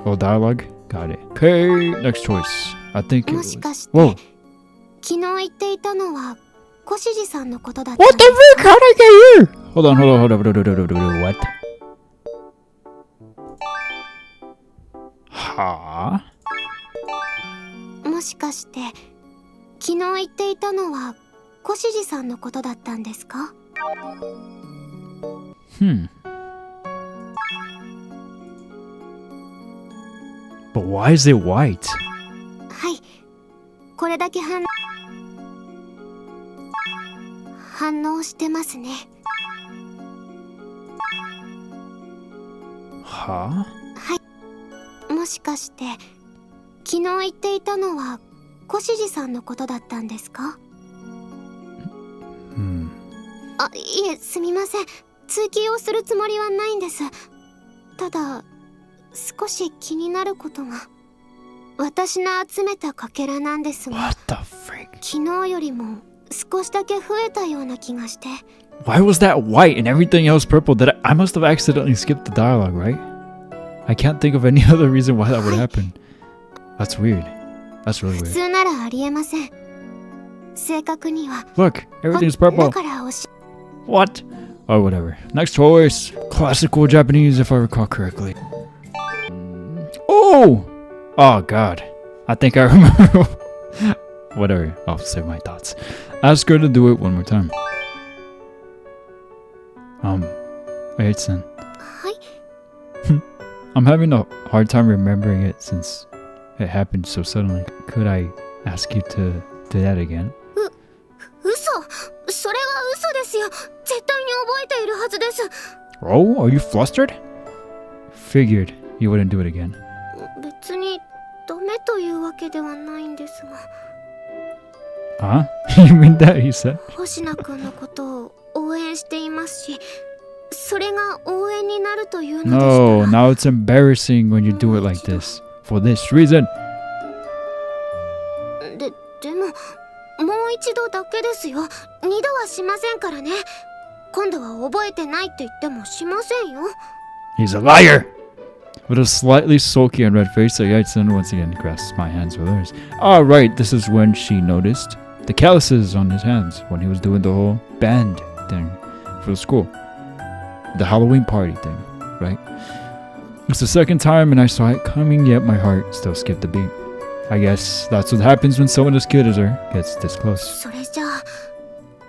Well, dialogue? Got it. Okay, next choice. I think it も was... しかして、 Whoa! 昨日言っていたのは小シジさんのことだったん What で the す frick? か？ How'd I get here? Hold on. What? Ha? もしかして昨日言っていたのは小シジさんのことだったんですか？ But why is it white? はい、これだけ反応してますね。はもしかして昨日言っていたのは小獅子さんのことだったんですか？あ、いえ、すみません。追及をするつもりはないんです。ただ少し気になることが。私の集めたかけらなんですが、 What the freak? 昨日よりも少しだけ増えたような気がして。 Why was that white and everything else purple? I must have accidentally skipped the dialogue, right? I can't think of any other reason why that would happen. That's weird. That's really 普 weird. 通ならありえません。正確には Look, everything's だ purple. からWhat? Oh, whatever. Next choice. Classical Japanese, if I recall correctly. Oh! Oh, God. I think I remember. Whatever. I'll save my thoughts. Ask her to do it one more time. Wait-san. はい。 I'm having a hard time remembering it since it happened so suddenly. Could I ask you to do that again? 嘘。それは嘘ですよ。絶対に覚えているはずです。 Oh, are you flustered? Figured you wouldn't do it again. 別にダメというわけではないんですが。 Huh? You mean that, he said? 星名くんのことを応援していますし、それが応援になるというのでしたら。 No, now it's embarrassing when you do it like this. For this reason. でも、もう一度だけですよ。二度はしませんからね。今度は覚えてないって言ってもしませんよ。 He's a liar! With a slightly sulky and red face, Ayatsun once again grasps my hands with hers. Ah, right, this is when she noticed the calluses on his hands when he was doing the whole band thing for the school. The Halloween party thing, right? It's the second time and I saw it coming, yet my heart still skipped a beat. I guess that's what happens when someone as cute as her gets this close. それじゃあ、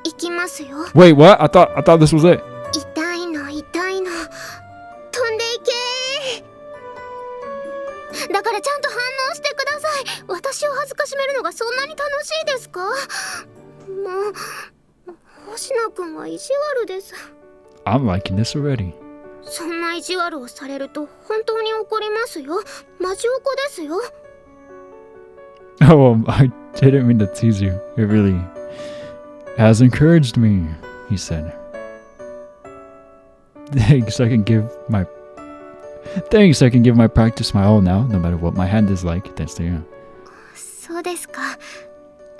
行きますよ。 Wait, what? I thought this was it. 痛いの痛いの。飛んでいけ。だからちゃんと反応してください。私を恥ずかしめるのがそんなに楽しいですか？もう、星名くんは意地悪です。 I'm liking this already. そんな意地悪をされると本当に怒りますよ。マジ怒ですよ。 Oh, I didn't mean to tease you. It really has encouraged me, he said. Thanks, I can give my practice my all now, no matter what my hand is like, thanks to you. そうですか。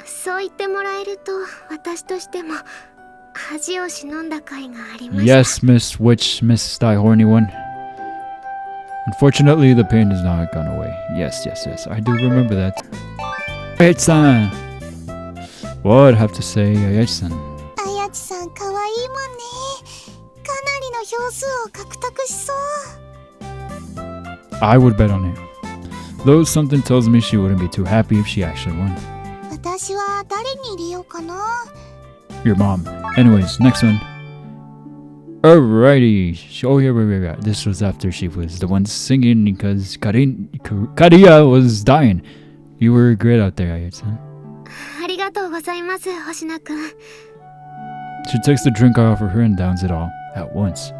そう言ってもらえると私としても恥を忍んだ甲斐がありました。 Yes, Miss Witch, Miss Die Horny One. Unfortunately, the pain has not gone away. Yes, I do remember that. Ayat-san! What have to say, Ayat-san? あやちさんかわいいもんね。かなりの票数を獲得しそう。 I would bet on it. Though something tells me she wouldn't be too happy if she actually won. 私は誰に入れようかな。 Your mom. Anyways, next one. Alrighty. Oh, yeah, right. This was after she was the one singing because Kariya was dying. You were great out there, Ayat-san. ありがとうございます、星名くん。 She takes the drink I offer her and downs it all at once.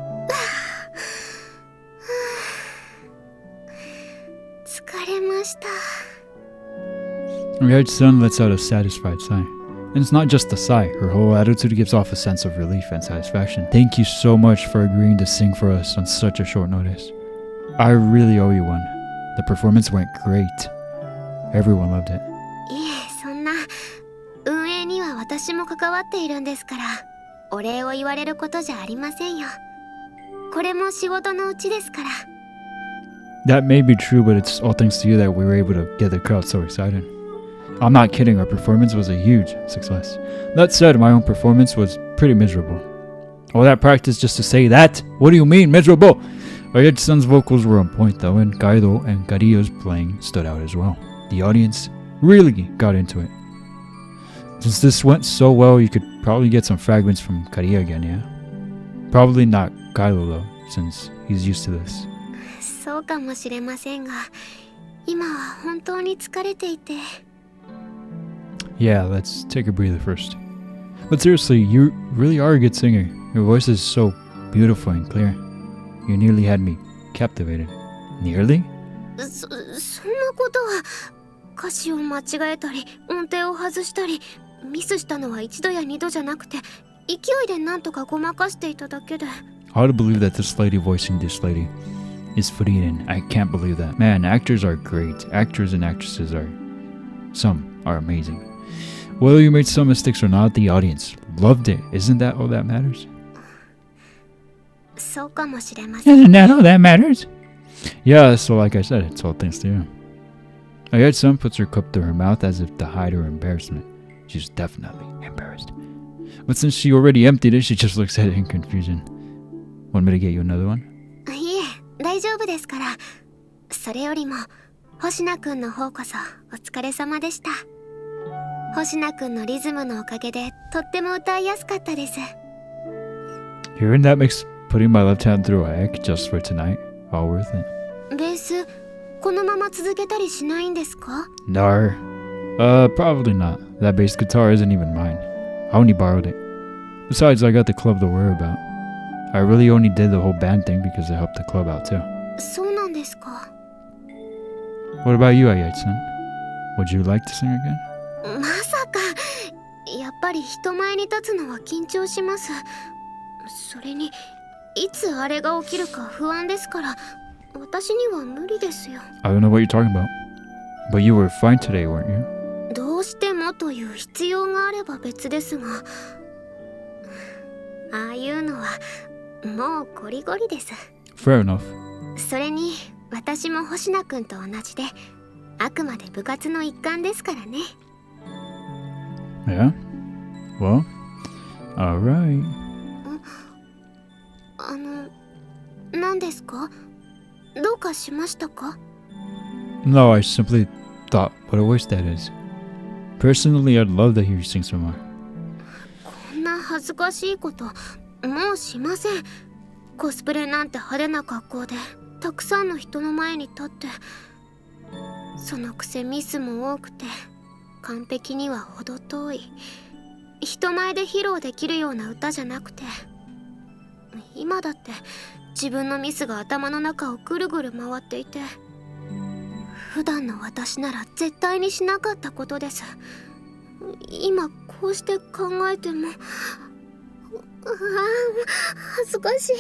疲れました。 Ayat-san lets out a satisfied sigh. And it's not just a sigh, her whole attitude gives off a sense of relief and satisfaction. Thank you so much for agreeing to sing for us on such a short notice. I really owe you one. The performance went great. Everyone loved it. いえ、そんな。運営には私も関わっているんですから、お礼を言われることじゃありませんよ。これも仕事のうちですから。 That may be true, but it's all thanks to you that we were able to get the crowd so excited. I'm not kidding, our performance was a huge success. That said, my own performance was pretty miserable. All that practice just to say that? What do you mean, miserable? Ayat-san's vocals were on point though, and Kaido and Kariya's playing stood out as well. The audience really got into it. Since this went so well, you could probably get some fragments from Kariya again, yeah? Probably not Kaido though, since he's used to this. そうかもしれませんが、今は本当に疲れていて。 Yeah, let's take a breather first. But seriously, you really are a good singer. Your voice is so beautiful and clear. You nearly had me captivated. Nearly? そんなことは歌詞を間違えたり音程を外したりミスしたのは一度や二度じゃなくて勢いでなんとかごまかしていただけで Hard to believe that this lady voicing this lady is Faridan. I can't believe that. Man, actors are great. Actors and actresses are... Some are amazing. Whether you made some mistakes or not, the audience loved it. Isn't that all that matters? そうかもしれません Isn't that all that matters? Yeah, so like I said, it's all thanks to you. Ayat-san puts her cup to her mouth as if to hide her embarrassment. She's definitely embarrassed. But since she already emptied it, she just looks at it in confusion. Want me to get you another one? いえ大丈夫ですからそれよりも星名くんの方こそお疲れ様でした星名くんのリズムのおかげでとっても歌いやすかったです Hearing that makes putting my left hand through a egg just for tonight all worth it. ベースこのまま続けたりしないんですか No. Probably not. That bass guitar isn't even mine. I only borrowed it. Besides, I got the club to worry about. I really only did the whole band thing because it helped the club out too. そうなんですか What about you, Ayat-san? Would you like to sing again? まさかやっぱり人前に立つのは緊張しますそれにいつあれが起きるか不安ですから私には無理ですよ I don't know what you're talking about. But you were fine today, weren't you? どうしてもという必要があれば別ですがああいうのはもうゴリゴリです Fair enough. それに私も星名くんと同じであくまで部活の一環ですからね Yeah? Well, alright. 何ですかどうかしましたか No, I simply thought what a waste that is. Personally, I'd love to hear you sing some more. こんな恥ずかしいこともうしませんコスプレなんて派手な格好でたくさんの人の前に立ってそのくせミスも多くて完璧には程遠い人前で披露できるような歌じゃなくて今だって自分のミスが頭の中をぐるぐる回っていて普段の私なら絶対にしなかったことです今こうして考えても恥ずかしい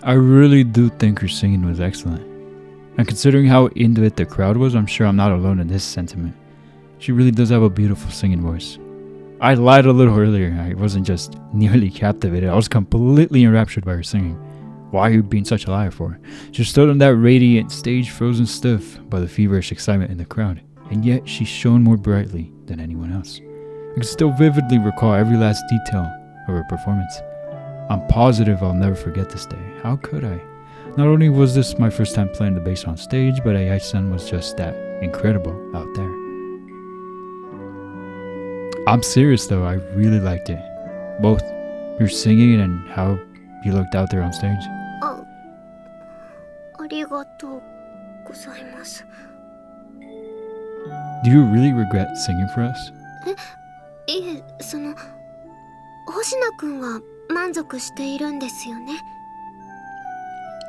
I really do think her singing was excellent. And considering how into it the crowd was, I'm sure I'm not alone in this sentiment. She really does have a beautiful singing voice. I lied a little earlier. I wasn't just nearly captivated. I was completely enraptured by her singing. Why are you being such a liar for? She stood on that radiant stage frozen stiff by the feverish excitement in the crowd. And yet she shone more brightly than anyone else. I can still vividly recall every last detail of her performance. I'm positive I'll never forget this day. How could I? Not only was this my first time playing the bass on stage, but Ayai-san was just that incredible out there. I'm serious though, I really liked it. Both your singing and how you looked out there on stage. ありがとうございます Do you really regret singing for us? いえその星名くんは満足しているんですよね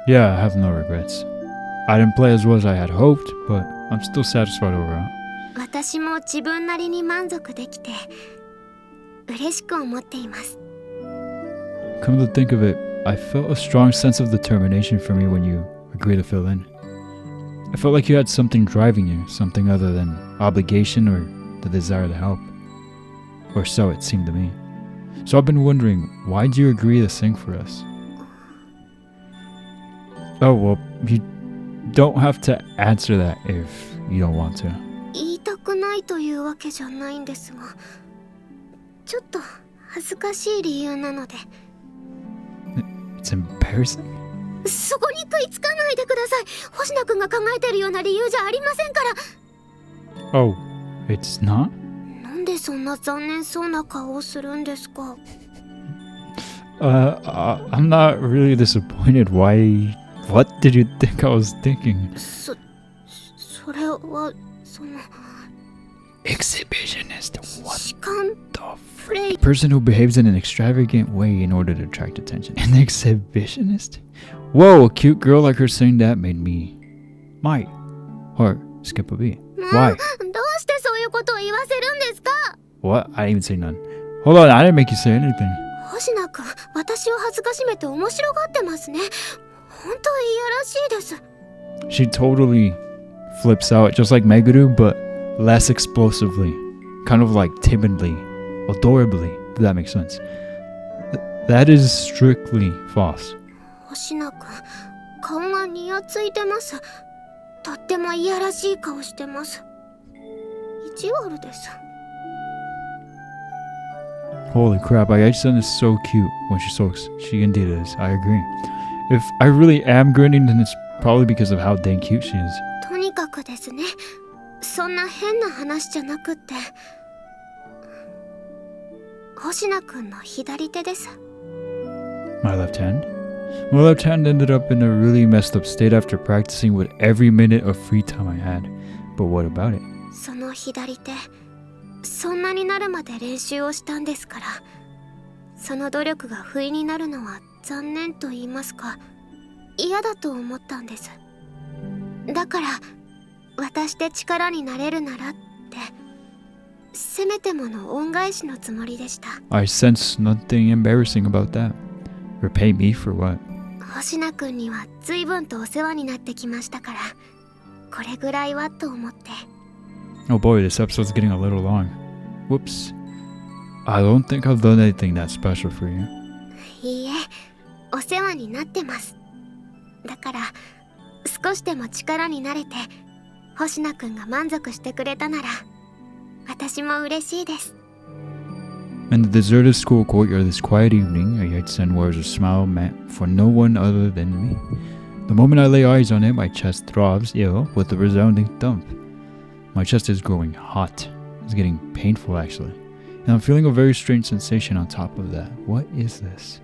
Yeah, I have no regrets. I didn't play as well as I had hoped, but I'm still satisfied overall. 私も自分なりに満足できて嬉しく思っています Come to think of it, I felt a strong sense of determination from you when you agreed to fill in. I felt like you had something driving you, something other than obligation or the desire to help. Or so it seemed to me. So I've been wondering, why'd you agree to sing for us? Oh, well, you don't have to answer that if you don't want to. 言いたくないというわけじゃないんですがちょっと恥ずかしい理由なので It's embarrassing? そこに食いつかないでください星名くんが考えてるような理由じゃありませんから Oh, it's not? なんでそんな残念そうな顔をするんですか I'm not really disappointed. Why? What did you think I was thinking? それはその Exhibitionist. What 痴漢 the frick? Person who behaves in an extravagant way in order to attract attention. An exhibitionist? Whoa, a cute girl like her saying that made me might or skip a beat. もう Why? どうしてそういうことを言わせるんですか？ What? I didn't even say none. Hold on, I didn't make you say anything. 星名くん、私を恥ずかしめて面白がってますね。本当いやらしいです。 She totally flips out, just like Meguru, but less explosively. Kind of like timidly, adorably, if that makes sense. That is strictly false. 星名くん、顔がにやついてます。とってもいやらしい顔してます。意地悪です。 Holy crap, Ayai-san is so cute when she sulks. She indeed is, I agree. If I really am grinning, then it's probably because of how dang cute she is. とにかくですね、そんな変な話じゃなくって、星名くんの左手です。 My left hand? My left hand ended up in a really messed up state after practicing with every minute of free time I had. But what about it? その左手、そんなになるまで練習をしたんですから、その努力が不意になるのは残念と言いますか、嫌だと思ったんです。だから私で力になれるならって、せめてもの恩返しのつもりでした。 I sense nothing embarrassing about that. Repay me for what? 星名くんには随分とお世話になってきましたから、これぐらいはと思って。 Oh boy, this episode's getting a little long. Whoops. I don't think I've done anything that special for you. いいえ、お世話になってます。だから少しでも力になれて、星名くんが満足してくれたなら、私も嬉しいです。 In the deserted school courtyard this quiet evening, Ayai-san wears a smile meant for no one other than me. The moment I lay eyes on it, my chest throbs, with a resounding thump. My chest is growing hot. It's getting painful, actually. And I'm feeling a very strange sensation on top of that. What is this?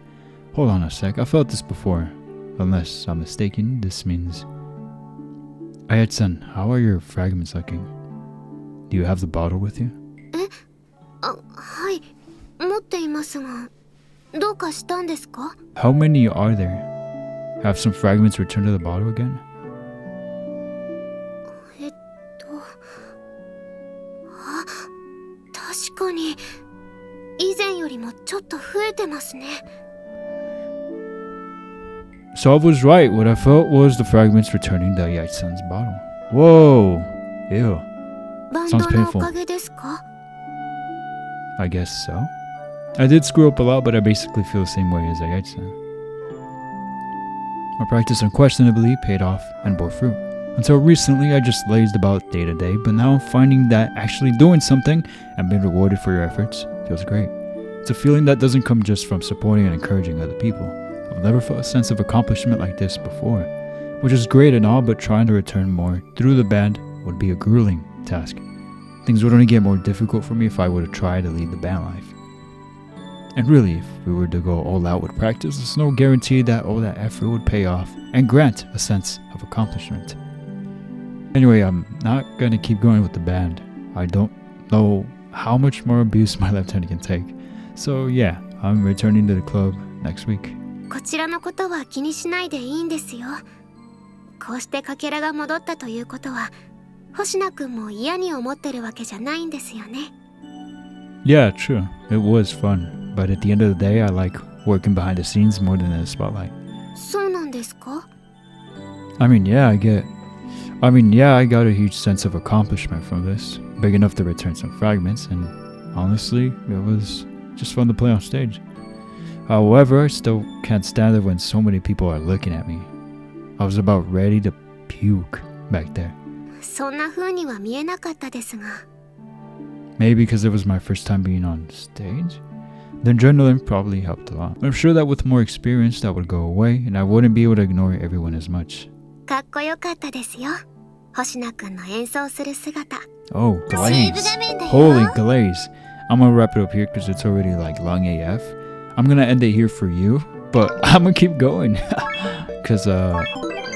Hold on a sec, I felt this before. Unless I'm mistaken, this means... Ayai-san, how are your fragments looking? Do you have the bottle with you? あ、はい、持っていますが、どうかしたんですか？ How many are there? Have some fragments returned to the bottle again? あ、確かに以前よりもちょっと増えてますね。 So I was right. What I felt was the fragments returning to Ayai-san's bottle. Whoa! Ew. バン Sounds ドの painful. おかげですか？ I guess so. I did screw up a lot, but I basically feel the same way as Ayai-san. My practice unquestionably paid off and bore fruit. Until recently, I just lazed about day to day, but now I'm finding that actually doing something and being rewarded for your efforts feels great. It's a feeling that doesn't come just from supporting and encouraging other people. I've never felt a sense of accomplishment like this before, which is great and all, but trying to return more through the band would be a grueling task. Things would only get more difficult for me if I were to try to lead the band life. And really, if we were to go all out with practice, there's no guarantee that all that effort would pay off and grant a sense of accomplishment. Anyway, I'm not gonna keep going with the band. I don't know how much more abuse my left hand can take. So yeah, I'm returning to the club next week. こちらのことは気にしないでいいんですよ。こうしてかけらが戻ったということは、星名くんも嫌に思ってるわけじゃないんですよね。 Yeah, true. It was fun. But at the end of the day, I like working behind the scenes more than in the spotlight. そうなんですか？ I mean, yeah, I got a huge sense of accomplishment from this. Big enough to return some fragments, and honestly, it was just fun to play on stage. However, I still can't stand it when so many people are looking at me. I was about ready to puke back there. そんな風には見えなかったですが。 Maybe because it was my first time being on stage? The adrenaline probably helped a lot. I'm sure that with more experience that would go away, and I wouldn't be able to ignore everyone as much. かっこよかったですよ。星名くんの演奏する姿。 Oh, セー glaze. ブ画面だよ。 Holy glaze. I'm gonna wrap it up here because it's already like long AF. I'm gonna end it here for you, but I'm gonna keep going. Because,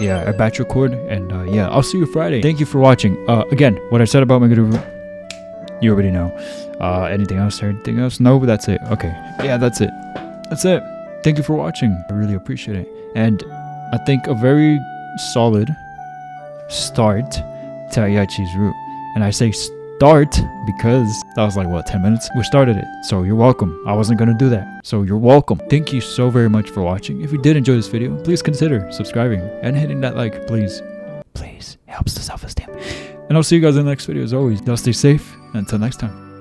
yeah, I batch record, and yeah, I'll see you Friday. Thank you for watching. Again, what I said about Meguru, You already know. Anything else? Anything else? No, but that's it. Okay. Yeah, that's it. That's it. Thank you for watching. I really appreciate it. And I think a very solid start to Ayachi's route. And I say start because that was like, what, 10 minutes? We started it. So you're welcome. I wasn't going to do that. So you're welcome. Thank you so very much for watching. If you did enjoy this video, please consider subscribing and hitting that like, please. Please. It helps the self-esteem. And I'll see you guys in the next video as always. Y'all stay safe. Until next time.